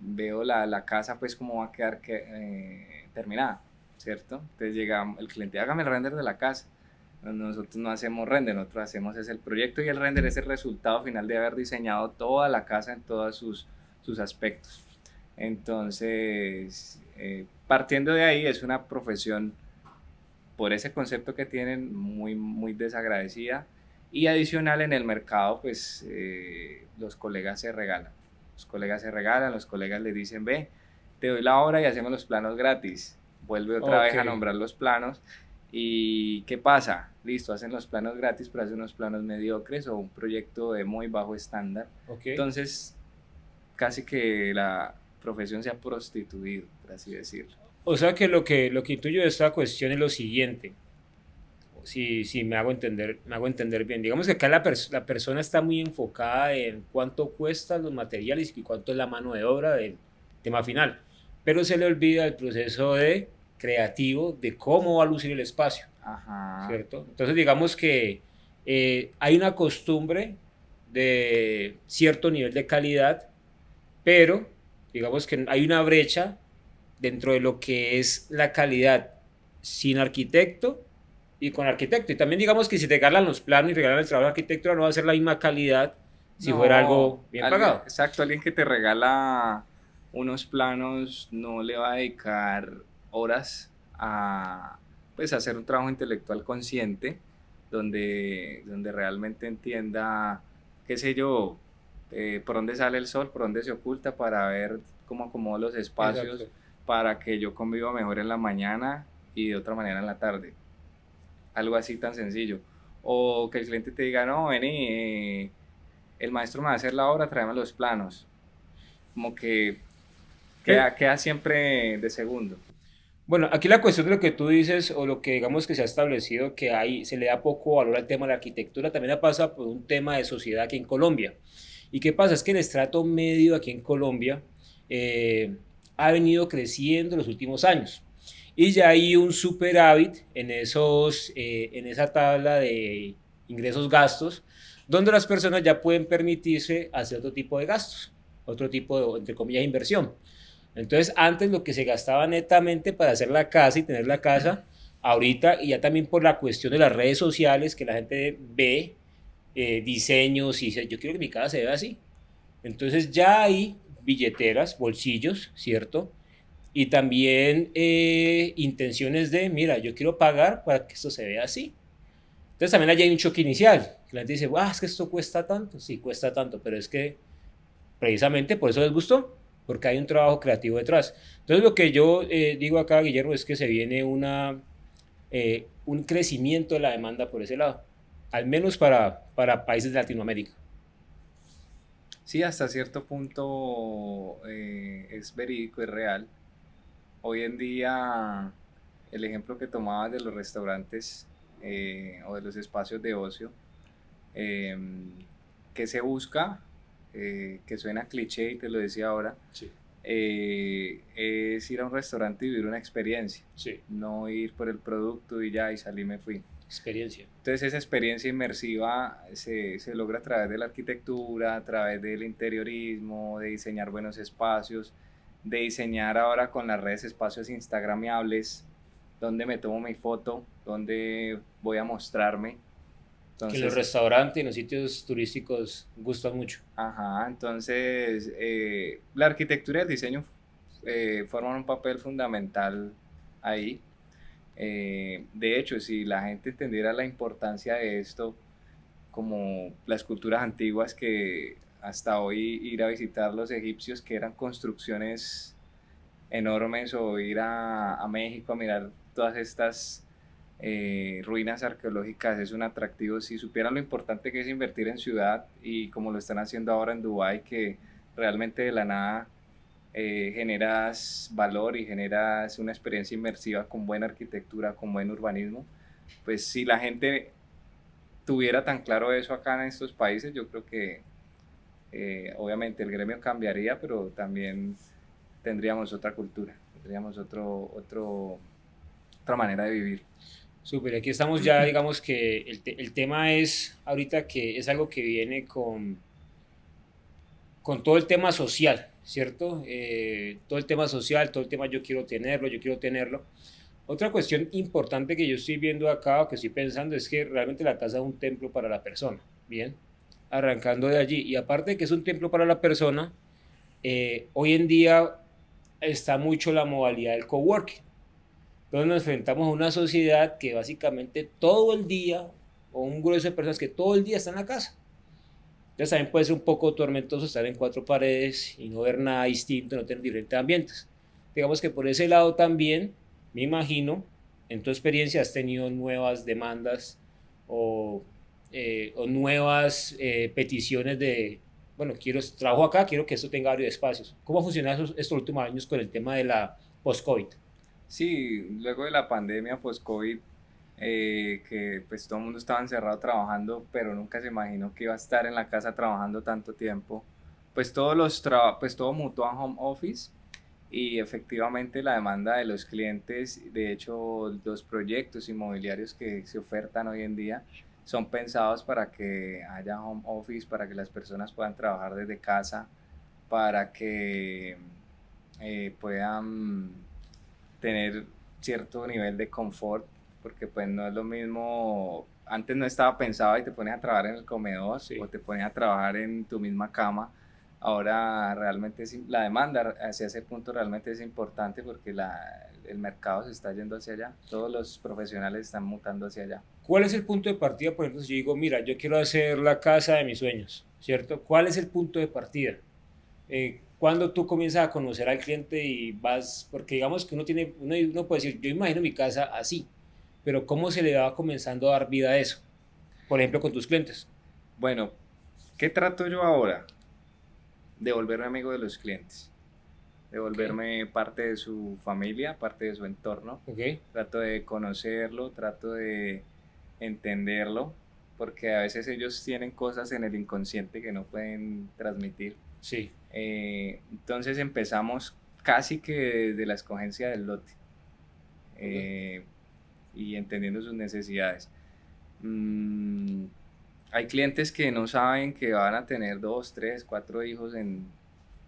Veo la casa pues como va a quedar terminada, ¿cierto? Entonces llega el cliente, hágame el render de la casa. Nosotros no hacemos render, nosotros hacemos es el proyecto, y el render es el resultado final de haber diseñado toda la casa en todos sus aspectos. Entonces, partiendo de ahí, es una profesión, por ese concepto que tienen, muy, muy desagradecida, y adicional en el mercado, pues los colegas se regalan. Los colegas le dicen, ve, te doy la hora y hacemos los planos gratis. Vuelve otra vez a nombrar los planos. ¿Y qué pasa? Listo, hacen los planos gratis, pero hacen unos planos mediocres o un proyecto de muy bajo estándar. Entonces, casi que la profesión se ha prostituido, por así decirlo. O sea que lo que intuyo de esta cuestión es lo siguiente. Si me hago entender bien. Digamos que acá la persona está muy enfocada en cuánto cuestan los materiales y cuánto es la mano de obra del tema final. Pero se le olvida el proceso de creativo de cómo va a lucir el espacio. Ajá. ¿Cierto? Entonces digamos que hay una costumbre de cierto nivel de calidad, pero digamos que hay una brecha dentro de lo que es la calidad sin arquitecto y con arquitecto. Y también digamos que si te regalan los planos y regalan el trabajo de arquitectura, no va a ser la misma calidad si fuera algo bien pagado. Exacto, alguien que te regala unos planos no le va a dedicar horas a pues hacer un trabajo intelectual consciente donde realmente entienda, qué sé yo, por dónde sale el sol, por dónde se oculta, para ver cómo acomodo los espacios. Exacto. Para que yo conviva mejor en la mañana y de otra manera en la tarde. Algo así tan sencillo. O que el cliente te diga, no, vení, el maestro me va a hacer la obra, tráeme los planos. Como que queda siempre de segundo. Bueno, aquí la cuestión de lo que tú dices, o lo que digamos que se ha establecido, que se le da poco valor al tema de la arquitectura, también pasa por un tema de sociedad aquí en Colombia. ¿Y qué pasa? Es que el estrato medio aquí en Colombia ha venido creciendo en los últimos años. Y ya hay un superávit en esa tabla de ingresos-gastos, donde las personas ya pueden permitirse hacer otro tipo de gastos, otro tipo de, entre comillas, inversión. Entonces, antes lo que se gastaba netamente para hacer la casa y tener la casa, ahorita, y ya también por la cuestión de las redes sociales, que la gente ve diseños y dice, yo quiero que mi casa se vea así. Entonces ya hay billeteras, bolsillos, ¿cierto? Y también intenciones de, mira, yo quiero pagar para que esto se vea así. Entonces también allí hay un choque inicial. La gente dice, es que esto cuesta tanto. Sí, cuesta tanto, pero es que precisamente por eso les gustó, porque hay un trabajo creativo detrás. Entonces lo que yo digo acá, Guillermo, es que se viene un crecimiento de la demanda por ese lado, al menos para países de Latinoamérica. Sí, hasta cierto punto es verídico, es real. Hoy en día, el ejemplo que tomabas de los restaurantes o de los espacios de ocio, que se busca, que suena cliché y te lo decía ahora, sí. Es ir a un restaurante y vivir una experiencia, sí. No ir por el producto y ya, y salí, me fui. Experiencia. Entonces esa experiencia inmersiva se logra a través de la arquitectura, a través del interiorismo, de diseñar buenos espacios, de diseñar ahora con las redes espacios instagramiables, donde me tomo mi foto, donde voy a mostrarme. Entonces, que los restaurantes y los sitios turísticos gustan mucho. Ajá, entonces la arquitectura y el diseño forman un papel fundamental ahí. De hecho, si la gente entendiera la importancia de esto, como las culturas antiguas, que hasta hoy ir a visitar los egipcios, que eran construcciones enormes, o ir a México a mirar todas estas ruinas arqueológicas, es un atractivo. Si supieran lo importante que es invertir en ciudad, y como lo están haciendo ahora en Dubái, que realmente de la nada generas valor y generas una experiencia inmersiva con buena arquitectura, con buen urbanismo. Pues si la gente tuviera tan claro eso acá en estos países, yo creo que obviamente el gremio cambiaría, pero también tendríamos otra cultura, tendríamos otra manera de vivir. Súper, aquí estamos ya, digamos que el tema es ahorita que es algo que viene con todo el tema social, ¿cierto? Todo el tema social, todo el tema yo quiero tenerlo, yo quiero tenerlo. Otra cuestión importante que yo estoy viendo acá o que estoy pensando es que realmente la casa es un templo para la persona, ¿bien? Arrancando de allí. Y aparte de que es un templo para la persona, hoy en día está mucho la modalidad del coworking. Entonces nos enfrentamos a una sociedad que básicamente todo el día, o un grueso de personas que todo el día están en la casa. Entonces también puede ser un poco tormentoso estar en cuatro paredes y no ver nada distinto, no tener diferentes ambientes. Digamos que por ese lado también, me imagino, en tu experiencia has tenido nuevas demandas o nuevas peticiones de, bueno, trabajo acá, quiero que esto tenga varios espacios. ¿Cómo ha funcionado estos últimos años con el tema de la post-COVID? Sí, luego de la pandemia post-COVID, que pues todo el mundo estaba encerrado trabajando, pero nunca se imaginó que iba a estar en la casa trabajando tanto tiempo, pues pues todo mutó a home office y efectivamente la demanda de los clientes, de hecho los proyectos inmobiliarios que se ofertan hoy en día son pensados para que haya home office, para que las personas puedan trabajar desde casa, para que puedan tener cierto nivel de confort, porque pues no es lo mismo, antes no estaba pensado y te pones a trabajar en el comedor o Sí. te pones a trabajar en tu misma cama. Ahora realmente la demanda hacia ese punto realmente es importante porque el mercado se está yendo hacia allá, todos los profesionales están mutando hacia allá. ¿Cuál es el punto de partida? Por ejemplo, si yo digo, mira, yo quiero hacer la casa de mis sueños, ¿cierto? ¿Cuál es el punto de partida? Cuando tú comienzas a conocer al cliente y vas, porque digamos que uno puede decir, yo imagino mi casa así, pero ¿cómo se le va comenzando a dar vida a eso? Por ejemplo, con tus clientes. Bueno, ¿qué trato yo ahora? De volverme amigo de los clientes, de Ok, volverme parte de su familia, parte de su entorno. ok, Trato de conocerlo, trato de entenderlo, porque a veces ellos tienen cosas en el inconsciente que no pueden transmitir. sí, Entonces empezamos casi que desde la escogencia del lote, ok, eh, y entendiendo sus necesidades. Mm, Hay clientes que no saben que van a tener 2, 3, 4 hijos en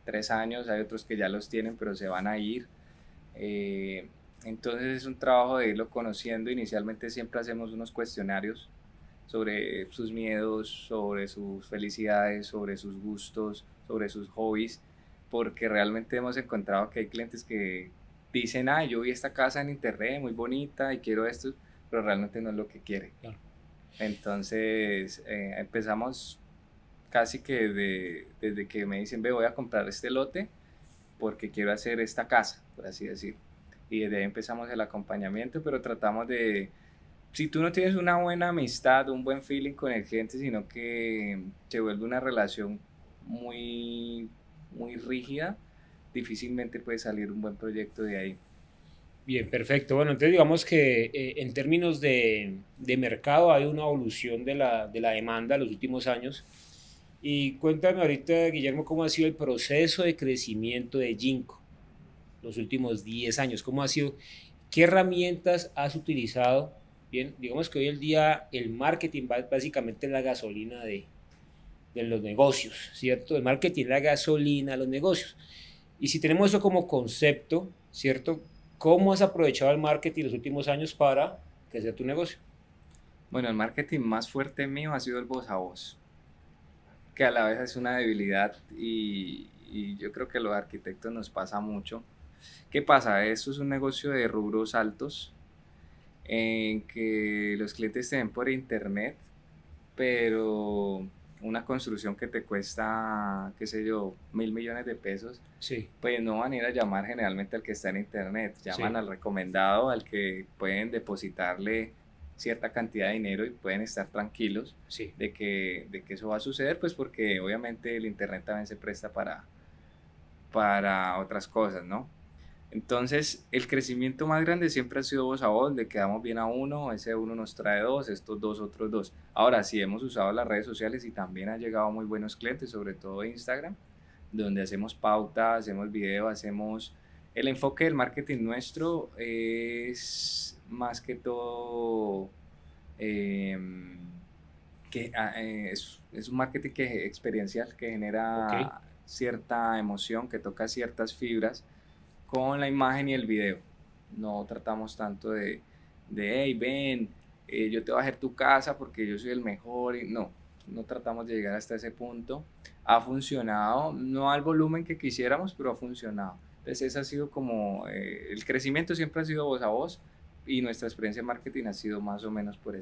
3 años, hay otros que ya los tienen pero se van a ir. Eh, entonces es un trabajo de irlo conociendo. Inicialmente siempre hacemos unos cuestionarios sobre sus miedos, sobre sus felicidades, sobre sus gustos, sobre sus hobbies, porque realmente hemos encontrado que hay clientes que dicen, ah, yo vi esta casa en internet muy bonita y quiero esto, pero realmente no es lo que quiere. claro. Entonces empezamos casi que desde que me dicen, ve, voy a comprar este lote porque quiero hacer esta casa, por así decir. Y desde ahí empezamos el acompañamiento, pero tratamos de, si tú no tienes una buena amistad, un buen feeling con el cliente, sino que se vuelve una relación muy, muy rígida, difícilmente puede salir un buen proyecto de ahí. Bien, perfecto. Bueno, entonces digamos que en términos de mercado hay una evolución de la demanda en los últimos años. Y cuéntame ahorita, Guillermo, cómo ha sido el proceso de crecimiento de Ginkgo los últimos 10 años. ¿Cómo ha sido? ¿Qué herramientas has utilizado? Bien, digamos que hoy en día el marketing básicamente es la gasolina de los negocios, ¿cierto? El marketing es la gasolina de los negocios. Y si tenemos eso como concepto, ¿cierto? ¿Cómo has aprovechado el marketing los últimos años para crecer tu negocio? Bueno, el marketing más fuerte mío ha sido el voz a voz, que a la vez es una debilidad y yo creo que a los arquitectos nos pasa mucho. ¿Qué pasa? Esto es un negocio de rubros altos en que los clientes te ven por internet, pero una construcción que te cuesta, qué sé yo, 1.000 millones de pesos, Sí, pues no van a ir a llamar generalmente al que está en internet, llaman sí, al recomendado, al que pueden depositarle cierta cantidad de dinero y pueden estar tranquilos sí. de que eso va a suceder, pues porque obviamente el internet también se presta para otras cosas, ¿no? Entonces, el crecimiento más grande siempre ha sido voz a voz, le quedamos bien a uno, ese uno nos trae dos, estos dos, otros dos. Ahora sí hemos usado las redes sociales y también han llegado muy buenos clientes, sobre todo Instagram, donde hacemos pautas, hacemos videos, hacemos... El enfoque del marketing nuestro es más que todo em, es un marketing experiencial que Ok. genera cierta emoción, que toca ciertas fibras con la imagen y el video. No tratamos tanto de hey, ven, yo te voy a hacer tu casa porque yo soy el mejor. Y no, no tratamos de llegar hasta ese punto. Ha funcionado, no al volumen que quisiéramos, pero ha funcionado. Entonces, ese ha sido como, el crecimiento siempre ha sido voz a voz y nuestra experiencia en marketing ha sido más o menos por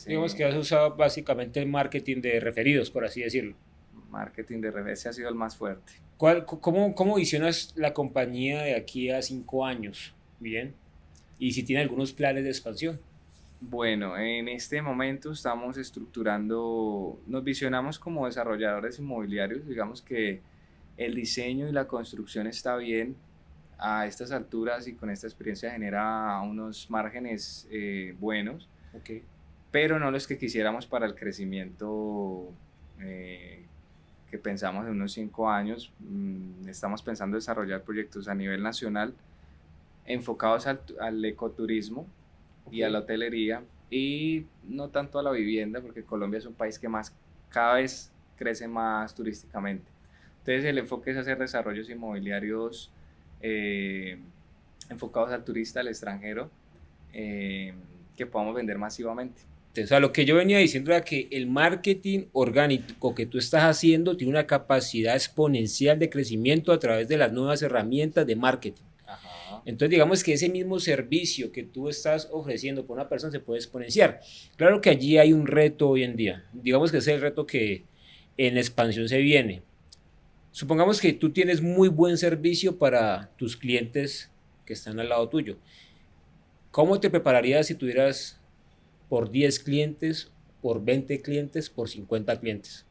Digamos que ese has usado básicamente el marketing de referidos, por así decirlo. marketing de revés, ese ha sido el más fuerte. ¿Cómo visionas la compañía de aquí a 5 años? Bien. Y si tiene algunos planes de expansión. Bueno, en este momento estamos estructurando, nos visionamos como desarrolladores inmobiliarios, digamos que el diseño y la construcción está bien a estas alturas y con esta experiencia genera unos márgenes buenos, Ok. pero no los que quisiéramos para el crecimiento eh, que pensamos en unos 5 años. Estamos pensando desarrollar proyectos a nivel nacional enfocados al ecoturismo Ok. y a la hotelería y no tanto a la vivienda porque Colombia es un país que más cada vez crece más turísticamente. Entonces el enfoque es hacer desarrollos inmobiliarios eh, enfocados al turista, al extranjero, eh, que podamos vender masivamente. O sea, lo que yo venía diciendo era que el marketing orgánico que tú estás haciendo tiene una capacidad exponencial de crecimiento a través de las nuevas herramientas de marketing. Ajá. Entonces, digamos que ese mismo servicio que tú estás ofreciendo por una persona se puede exponenciar. Claro que allí hay un reto hoy en día. Digamos que ese es el reto que en la expansión se viene. Supongamos que tú tienes muy buen servicio para tus clientes que están al lado tuyo. ¿Cómo te prepararías si tuvieras por 10 clientes, por 20 clientes, por 50 clientes?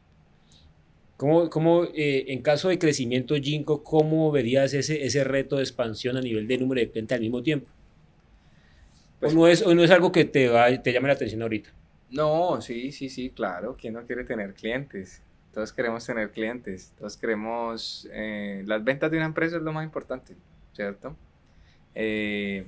En caso de crecimiento Jinko, cómo verías ese reto de expansión a nivel de número de clientes al mismo tiempo? Pues O no es algo que te llame la atención ahorita? no, sí, sí, sí, claro. ¿Quién no quiere tener clientes? Todos queremos tener clientes. Todos queremos... las ventas de una empresa es lo más importante, ¿cierto? Eh,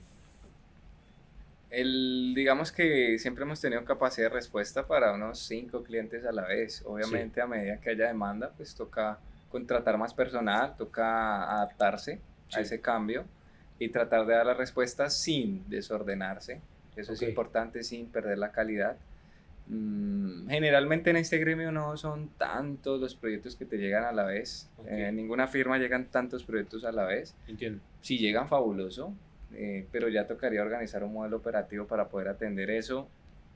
digamos que siempre hemos tenido capacidad de respuesta para unos 5 clientes a la vez. Sí, Obviamente, a medida que haya demanda, pues toca contratar más personal, toca adaptarse a sí, ese cambio y tratar de dar la respuesta sin desordenarse. Eso es ok, importante, sin perder la calidad. Generalmente en este gremio no son tantos los proyectos que te llegan a la vez. ok, En ninguna firma llegan tantos proyectos a la vez. entiendo. Si llegan, fabuloso, pero ya tocaría organizar un modelo operativo para poder atender eso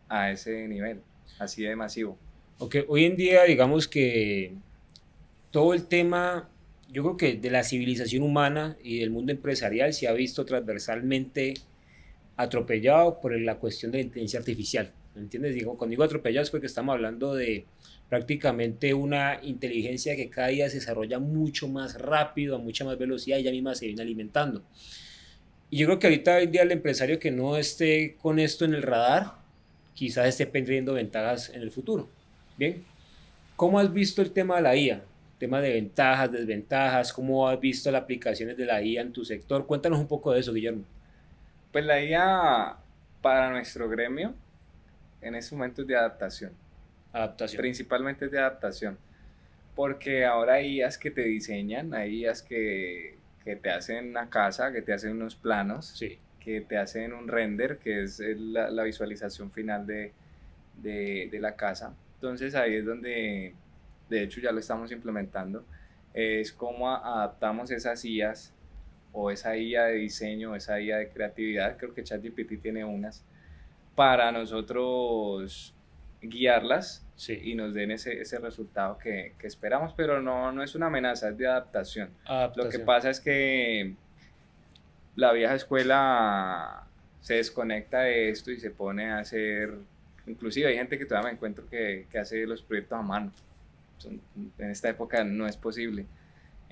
a ese nivel, así de masivo. Ok, hoy en día digamos que todo el tema, yo creo que de la civilización humana y del mundo empresarial se ha visto transversalmente atropellado por la cuestión de la inteligencia artificial. ¿Me entiendes? Cuando digo atropellado es porque estamos hablando de prácticamente una inteligencia que cada día se desarrolla mucho más rápido, a mucha más velocidad y ya misma se viene alimentando. Y yo creo que ahorita hoy en día el empresario que no esté con esto en el radar, quizás esté perdiendo ventajas en el futuro. Bien, ¿cómo has visto el tema de la IA? Tema de ventajas, desventajas, ¿cómo has visto las aplicaciones de la IA en tu sector? Cuéntanos un poco de eso, Guillermo. Pues la IA para nuestro gremio en ese momento es de adaptación, Adaptación. principalmente es de adaptación, porque ahora hay IAs que te diseñan, hay IAs que te hacen una casa, que te hacen unos planos, Sí. que te hacen un render, que es la visualización final de la casa. Entonces ahí es donde, de hecho ya lo estamos implementando, es cómo adaptamos esas IAs o esa IA de diseño, esa IA de creatividad, creo que ChatGPT tiene unas, para nosotros guiarlas Sí. y nos den ese resultado que esperamos, pero no, no es una amenaza, es de adaptación. Lo que Adaptación. pasa es que la vieja escuela se desconecta de esto y se pone a hacer, inclusive hay gente que todavía me encuentro que hace los proyectos a mano. En esta época no es posible.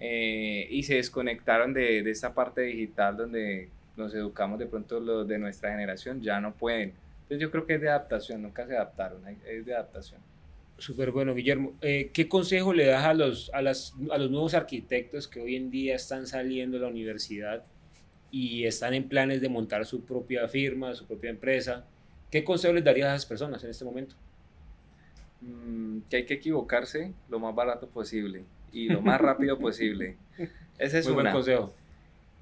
y se desconectaron de esta parte digital donde nos educamos de pronto los de nuestra generación, ya no pueden. Entonces yo creo que es de adaptación, nunca se adaptaron, es de adaptación. Súper bueno, Guillermo. ¿Qué consejo le das a los nuevos arquitectos que hoy en día están saliendo de la universidad y están en planes de montar su propia firma, su propia empresa? ¿Qué consejo les darías a esas personas en este momento? Que hay que equivocarse lo más barato posible y lo más rápido posible. Esa es Muy buen una. consejo.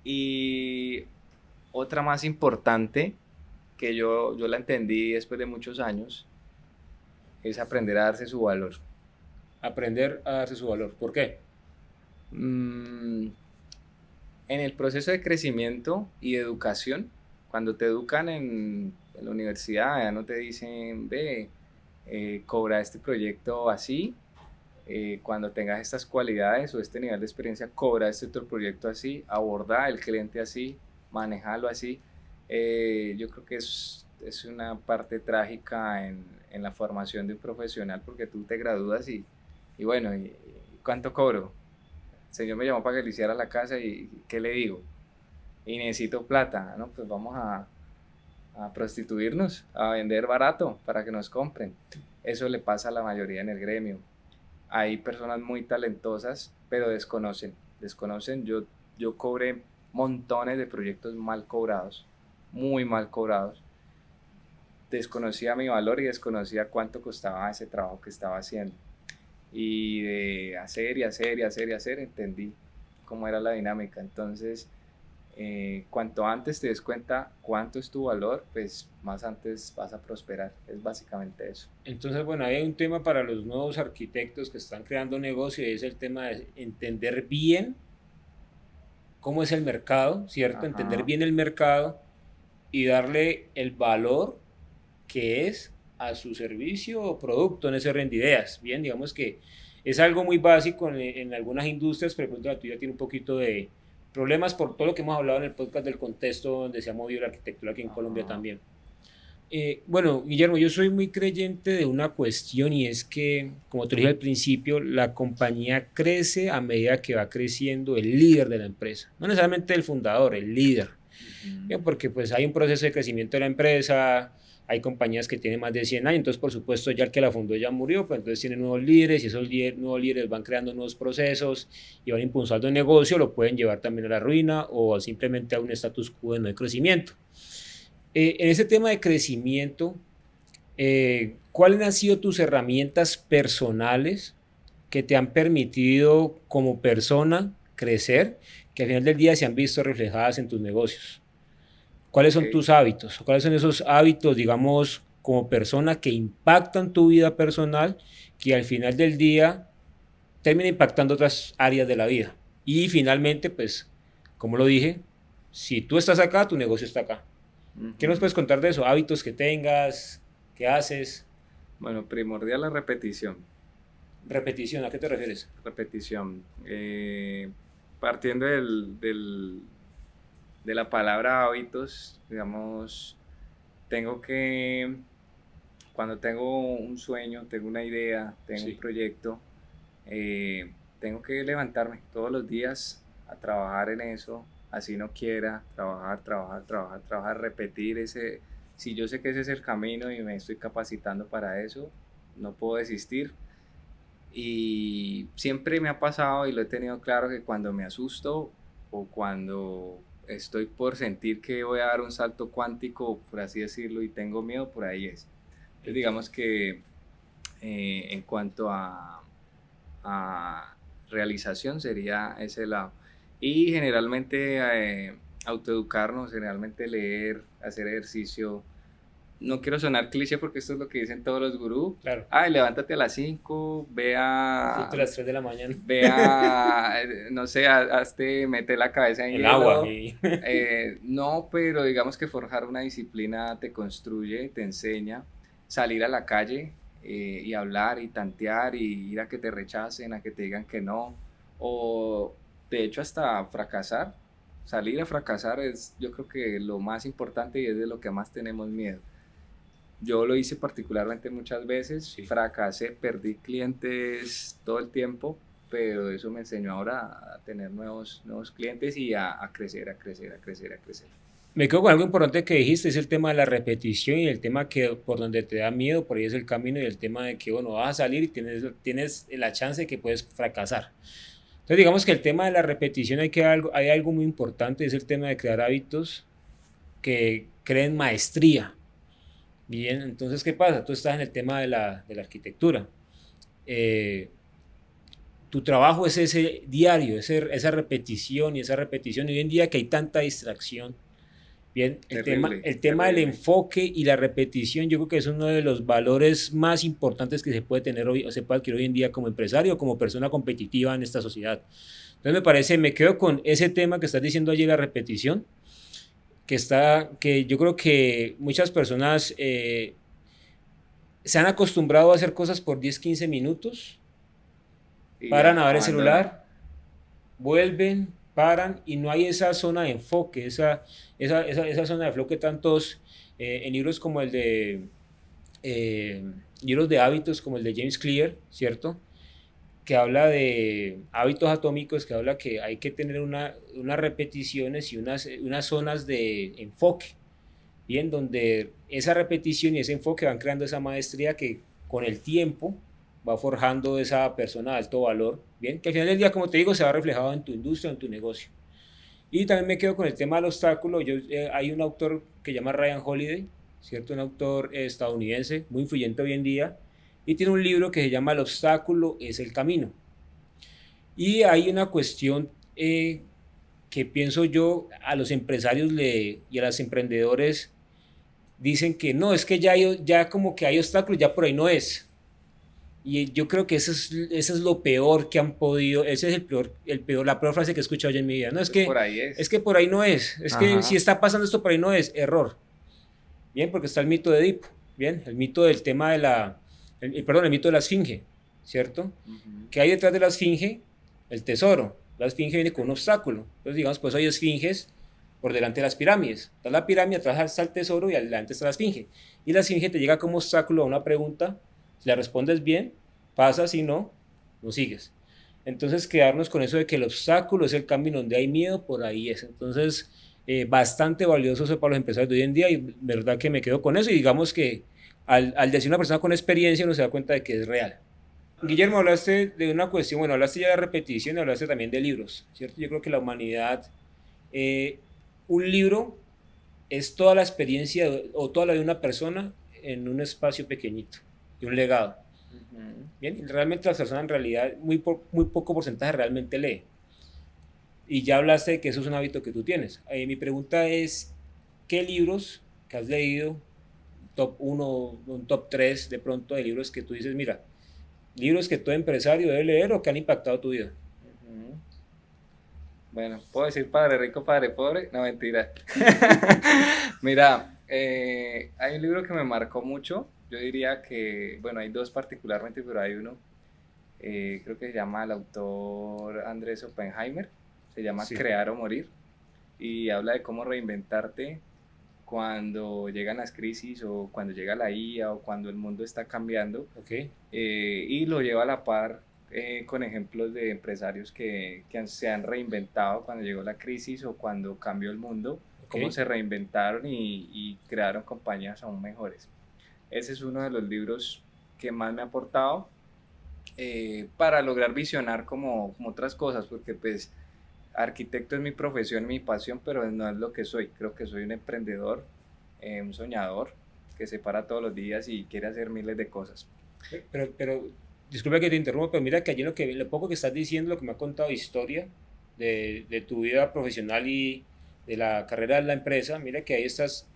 Y otra más importante, que yo la entendí después de muchos años, es aprender a darse su valor. Aprender a darse su valor. ¿Por qué? Mm, en el proceso de crecimiento y de educación, cuando te educan en la universidad, ya no te dicen, ve, cobra este proyecto así, cuando tengas estas cualidades o este nivel de experiencia, cobra este otro proyecto así, aborda el cliente así, manejalo así. Yo creo que es una parte trágica en la formación de un profesional porque tú te gradúas y bueno, ¿cuánto cobro? El señor me llamó para que le hiciera la casa y ¿qué le digo? Y necesito plata, ¿no? Pues vamos a prostituirnos, a vender barato para que nos compren. Eso le pasa a la mayoría en el gremio. Hay personas muy talentosas, pero desconocen. Yo cobré montones de proyectos mal cobrados, muy mal cobrados. Desconocía mi valor y desconocía cuánto costaba ese trabajo que estaba haciendo. Y de hacer y hacer y hacer y hacer, entendí cómo era la dinámica. Entonces, cuanto antes te des cuenta cuánto es tu valor, pues más antes vas a prosperar. Es básicamente eso. Entonces, bueno, hay un tema para los nuevos arquitectos que están creando negocio y es el tema de entender bien cómo es el mercado, ¿cierto? Entender Ajá. bien el mercado y darle el valor que es a su servicio o producto en ese orden de ideas. Bien, digamos que es algo muy básico en algunas industrias, pero de pronto la tuya tiene un poquito de problemas por todo lo que hemos hablado en el podcast del contexto donde se ha movido la arquitectura aquí en Colombia Ajá. también. Bueno, Guillermo, yo soy muy creyente de una cuestión y es que, como te dije al principio, la compañía crece a medida que va creciendo el líder de la empresa, no necesariamente el fundador, el líder. Ujú. Bien, porque pues hay un proceso de crecimiento de la empresa, hay compañías que tienen más de 100 años, entonces por supuesto ya el que la fundó ya murió, pues entonces tienen nuevos líderes y esos nuevos líderes van creando nuevos procesos y van impulsando el negocio, lo pueden llevar también a la ruina o simplemente a un status quo de no crecimiento. En ese tema de crecimiento, ¿cuáles han sido tus herramientas personales que te han permitido como persona crecer, que al final del día se han visto reflejadas en tus negocios? ¿Cuáles Ok. son tus hábitos? ¿Cuáles son esos hábitos, digamos, como persona que impactan tu vida personal, que al final del día termina impactando otras áreas de la vida? Y finalmente, pues, como lo dije, si tú estás acá, tu negocio está acá. ¿Qué nos Ujú. puedes contar de eso? Hábitos que tengas, qué haces, Bueno, primordial la repetición. repetición, ¿a qué te refieres? Repetición. Partiendo de la palabra hábitos, digamos, tengo que, cuando tengo un sueño, tengo una idea, tengo un Sí. proyecto, tengo que levantarme todos los días a trabajar en eso, así no quiera, trabajar, trabajar, trabajar, trabajar, repetir ese, si yo sé que ese es el camino y me estoy capacitando para eso, no puedo desistir. Y siempre me ha pasado y lo he tenido claro que cuando me asusto o cuando estoy por sentir que voy a dar un salto cuántico, por así decirlo, y tengo miedo, por ahí es. Entonces digamos Entiendo. que en cuanto a realización sería ese lado. Y generalmente autoeducarnos, generalmente leer, hacer ejercicio. No quiero sonar cliché porque esto es lo que dicen todos los gurús. Claro. Ay, levántate a las 5, Justo a las 3 de la mañana. no sé, hazte, mete la cabeza en El agua. hielo. No, pero digamos que forjar una disciplina te construye, te enseña. Salir a la calle y hablar y tantear y ir a que te rechacen, a que te digan que no. O de hecho hasta fracasar. Salir a fracasar es yo creo que lo más importante y es de lo que más tenemos miedo. Yo lo hice particularmente muchas veces, Sí. fracasé, perdí clientes todo el tiempo, pero eso me enseñó ahora a tener nuevos clientes y a crecer, a crecer, a crecer, a crecer. Me quedo con algo importante que dijiste, es el tema de la repetición y el tema que por donde te da miedo, por ahí es el camino y el tema de que, bueno, vas a salir y tienes la chance de que puedes fracasar. Entonces, digamos que el tema de la repetición hay algo muy importante, es el tema de crear hábitos que creen maestría. Bien, entonces, ¿qué pasa? Tú estás en el tema de la arquitectura. Eh, Tu trabajo es ese diario, esa repetición y esa repetición. Y hoy en día que hay tanta distracción, bien, Terrible, el tema del terrible. enfoque y la repetición, yo creo que es uno de los valores más importantes que se puede tener hoy, o se puede adquirir hoy en día como empresario o como persona competitiva en esta sociedad. Entonces me quedo con ese tema que estás diciendo allí, la repetición, que yo creo que muchas personas se han acostumbrado a hacer cosas por 10 15 minutos, Y paran ya, a ver el abandonan. celular, vuelven, paran y no hay esa zona de enfoque, esa zona de enfoque tantos en libros como el de eh, libros de hábitos como el de James Clear, ¿cierto? Que habla de hábitos atómicos, que habla que hay que tener unas repeticiones y unas zonas de enfoque, bien, donde esa repetición y ese enfoque van creando esa maestría que con el tiempo va forjando esa persona de alto valor, bien, que al final del día, como te digo, se va reflejado en tu industria, en tu negocio. Y también me quedo con el tema del obstáculo. Hay un autor que se llama Ryan Holiday, ¿cierto? Un autor estadounidense, muy influyente hoy en día, y tiene un libro que se llama El obstáculo es el camino. Y hay una cuestión que pienso yo a los empresarios y a los emprendedores dicen que no, es que ya como que hay obstáculos, ya por ahí no es. Y yo creo que eso es lo peor que han podido, ese es la peor frase que he escuchado yo en mi vida. No, Pues por ahí es es. que por ahí no es que si Ajá. está pasando esto por ahí no es, error. Bien, porque está el mito de Edipo, bien, el mito del tema de perdón, el mito de la esfinge, ¿cierto? Ujú. ¿Qué hay detrás de la esfinge? El tesoro. La esfinge viene con un obstáculo. Entonces, digamos, pues hay esfinges por delante de las pirámides. Está la pirámide, atrás está el tesoro y adelante está la esfinge. Y la esfinge te llega como obstáculo a una pregunta. Si la respondes bien, pasa, si no, no sigues. Entonces, quedarnos con eso de que el obstáculo es el camino donde hay miedo, por ahí es. Entonces, bastante valioso eso para los empresarios de hoy en día y verdad que me quedo con eso y digamos que al decir una persona con experiencia uno se da cuenta de que es real. Guillermo, hablaste de una cuestión, bueno, hablaste ya de repetición y hablaste también de libros, ¿cierto? Yo creo que la humanidad, eh, un libro es toda la experiencia o toda la de una persona en un espacio pequeñito y un legado. Ujú. Bien, y realmente las personas en realidad, muy poco porcentaje realmente lee. Y ya hablaste de que eso es un hábito que tú tienes. Mi pregunta es, ¿qué libros que has leído, top uno un top 3 de pronto de libros que tú dices, mira, libros que todo empresario debe leer o que han impactado tu vida? Ujú. Bueno, puedo decir padre rico, padre pobre. No, mentira. Mira, hay un libro que me marcó mucho. Yo diría que, bueno, hay dos particularmente, pero hay uno, creo que se llama el autor Andrés Oppenheimer. Se llama Sí, Crear o Morir. Y habla de cómo reinventarte cuando llegan las crisis o cuando llega la IA o cuando el mundo está cambiando, ok, y lo lleva a la par con ejemplos de empresarios se han reinventado cuando llegó la crisis o cuando cambió el mundo, ok. cómo se reinventaron y crearon compañías aún mejores. Ese es uno de los libros que más me ha aportado para lograr visionar como otras cosas, porque pues arquitecto es mi profesión, mi pasión, pero no es lo que soy. Creo que soy un emprendedor, un soñador que se para todos los días y quiere hacer miles de cosas. Pero disculpa que te interrumpa, pero mira que allí lo poco que estás diciendo, lo que me ha contado historia de tu vida profesional y de la carrera de la empresa, mira que ahí estamos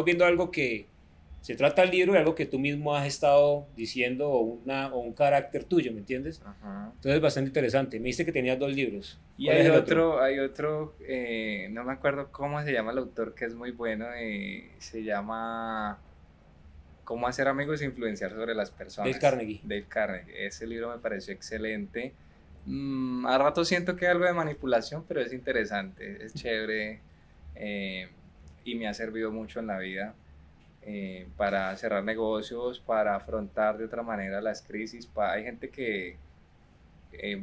viendo algo que se trata el libro y algo que tú mismo has estado diciendo o un carácter tuyo, ¿me entiendes? Ajá. Entonces bastante interesante. Me dijiste que tenías dos libros. Y ¿Cuál es el otro? hay otro, no me acuerdo cómo se llama el autor, que es muy bueno, se llama Cómo hacer amigos e influenciar sobre las Del personas, Carnegie. Dale Carnegie. Ese libro me pareció excelente. A rato siento que hay algo de manipulación, pero es interesante, es chévere, eh, y me ha servido mucho en la vida, para cerrar negocios, para afrontar de otra manera las crisis. Hay gente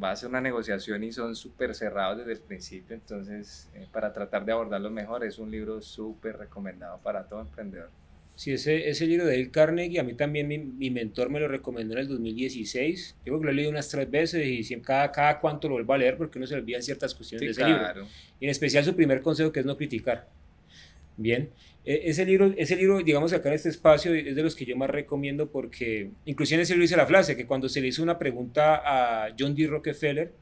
va a hacer una negociación y son súper cerrados desde el principio, entonces para tratar de abordarlos mejor es un libro súper recomendado para todo emprendedor. Sí, ese libro de Dale Carnegie, a mí también mi mentor me lo recomendó en el 2016. Yo creo que lo he leído unas 3 veces y siempre, cada cuanto lo vuelvo a leer porque uno se olvidan ciertas cuestiones Sí, de ese libro. claro. Y en especial su primer consejo, que es no criticar. Bien, ese libro, digamos acá en este espacio, es de los que yo más recomiendo porque, inclusive en ese libro dice la frase, que cuando se le hizo una pregunta a John D. Rockefeller,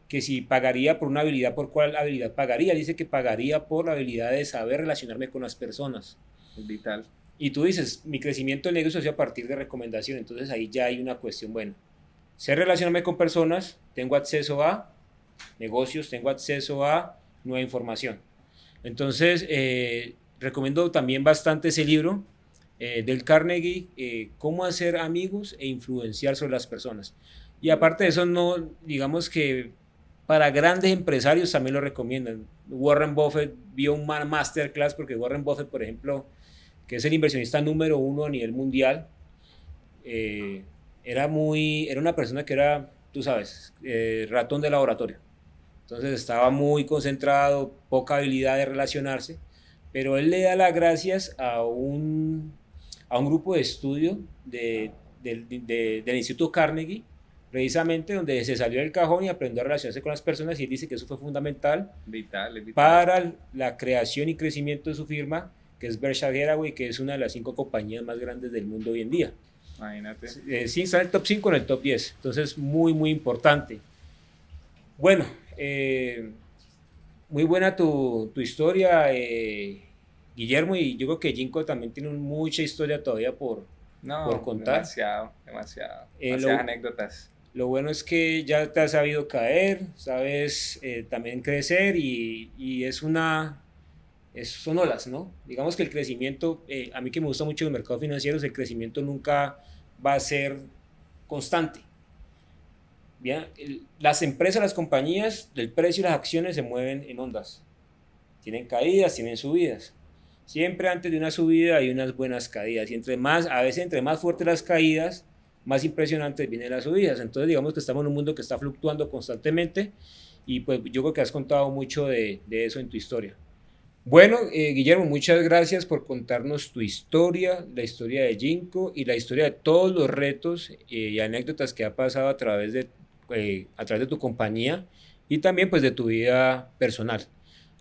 que si pagaría por una habilidad, ¿por cuál habilidad pagaría? Dice que pagaría por la habilidad de saber relacionarme con las personas. Es vital. Y tú dices, mi crecimiento del negocio es a partir de recomendación, entonces ahí ya hay una cuestión, bueno, sé relacionarme con personas, tengo acceso a negocios, tengo acceso a nueva información. Entonces, recomiendo también bastante ese libro del Carnegie, Cómo hacer amigos e influenciar sobre las personas. Y aparte de eso, no, digamos que para grandes empresarios también lo recomiendan. Warren Buffett vio un masterclass porque Warren Buffett, por ejemplo, que es el inversionista número uno a nivel mundial, era una persona que era, tú sabes, ratón de laboratorio. Entonces estaba muy concentrado, poca habilidad de relacionarse, pero él le da las gracias a un grupo de estudio del Instituto Carnegie, precisamente donde se salió del cajón y aprendió a relacionarse con las personas, y él dice que eso fue fundamental Vital, es vital. para la creación y crecimiento de su firma, que es Berkshire Hathaway, que es una de las 5 compañías más grandes del mundo hoy en día. Imagínate. Sí, está en el top 5 o en el top 10, entonces muy, muy importante. Bueno, muy buena tu historia, Guillermo, y yo creo que Jinko también tiene mucha historia todavía por No, contar. demasiadas anécdotas. Lo bueno es que ya te has sabido caer, sabes también crecer y son olas, ¿no? Digamos que el crecimiento, a mí que me gusta mucho los mercados financieros, el crecimiento nunca va a ser constante. Bien, las empresas, las compañías, el precio y las acciones se mueven en ondas. Tienen caídas, tienen subidas. Siempre antes de una subida hay unas buenas caídas. Y a veces entre más fuertes las caídas, más impresionantes vienen las subidas. Entonces digamos que estamos en un mundo que está fluctuando constantemente y pues yo creo que has contado mucho de eso en tu historia. Bueno, Guillermo, muchas gracias por contarnos tu historia, la historia de Jinko y la historia de todos los retos y anécdotas que ha pasado a través de tu compañía y también pues de tu vida personal.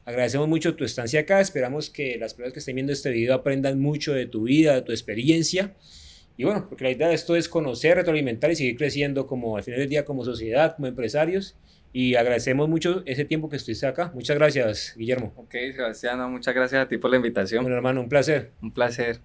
Agradecemos mucho tu estancia acá, esperamos que las personas que estén viendo este video aprendan mucho de tu vida, de tu experiencia. Y bueno, porque la idea de esto es conocer, retroalimentar y seguir creciendo como al final del día como sociedad, como empresarios. Y agradecemos mucho ese tiempo que estuviste acá. Muchas gracias, Guillermo. Ok, Sebastián, muchas gracias a ti por la invitación. Bueno, hermano, un placer. Un placer.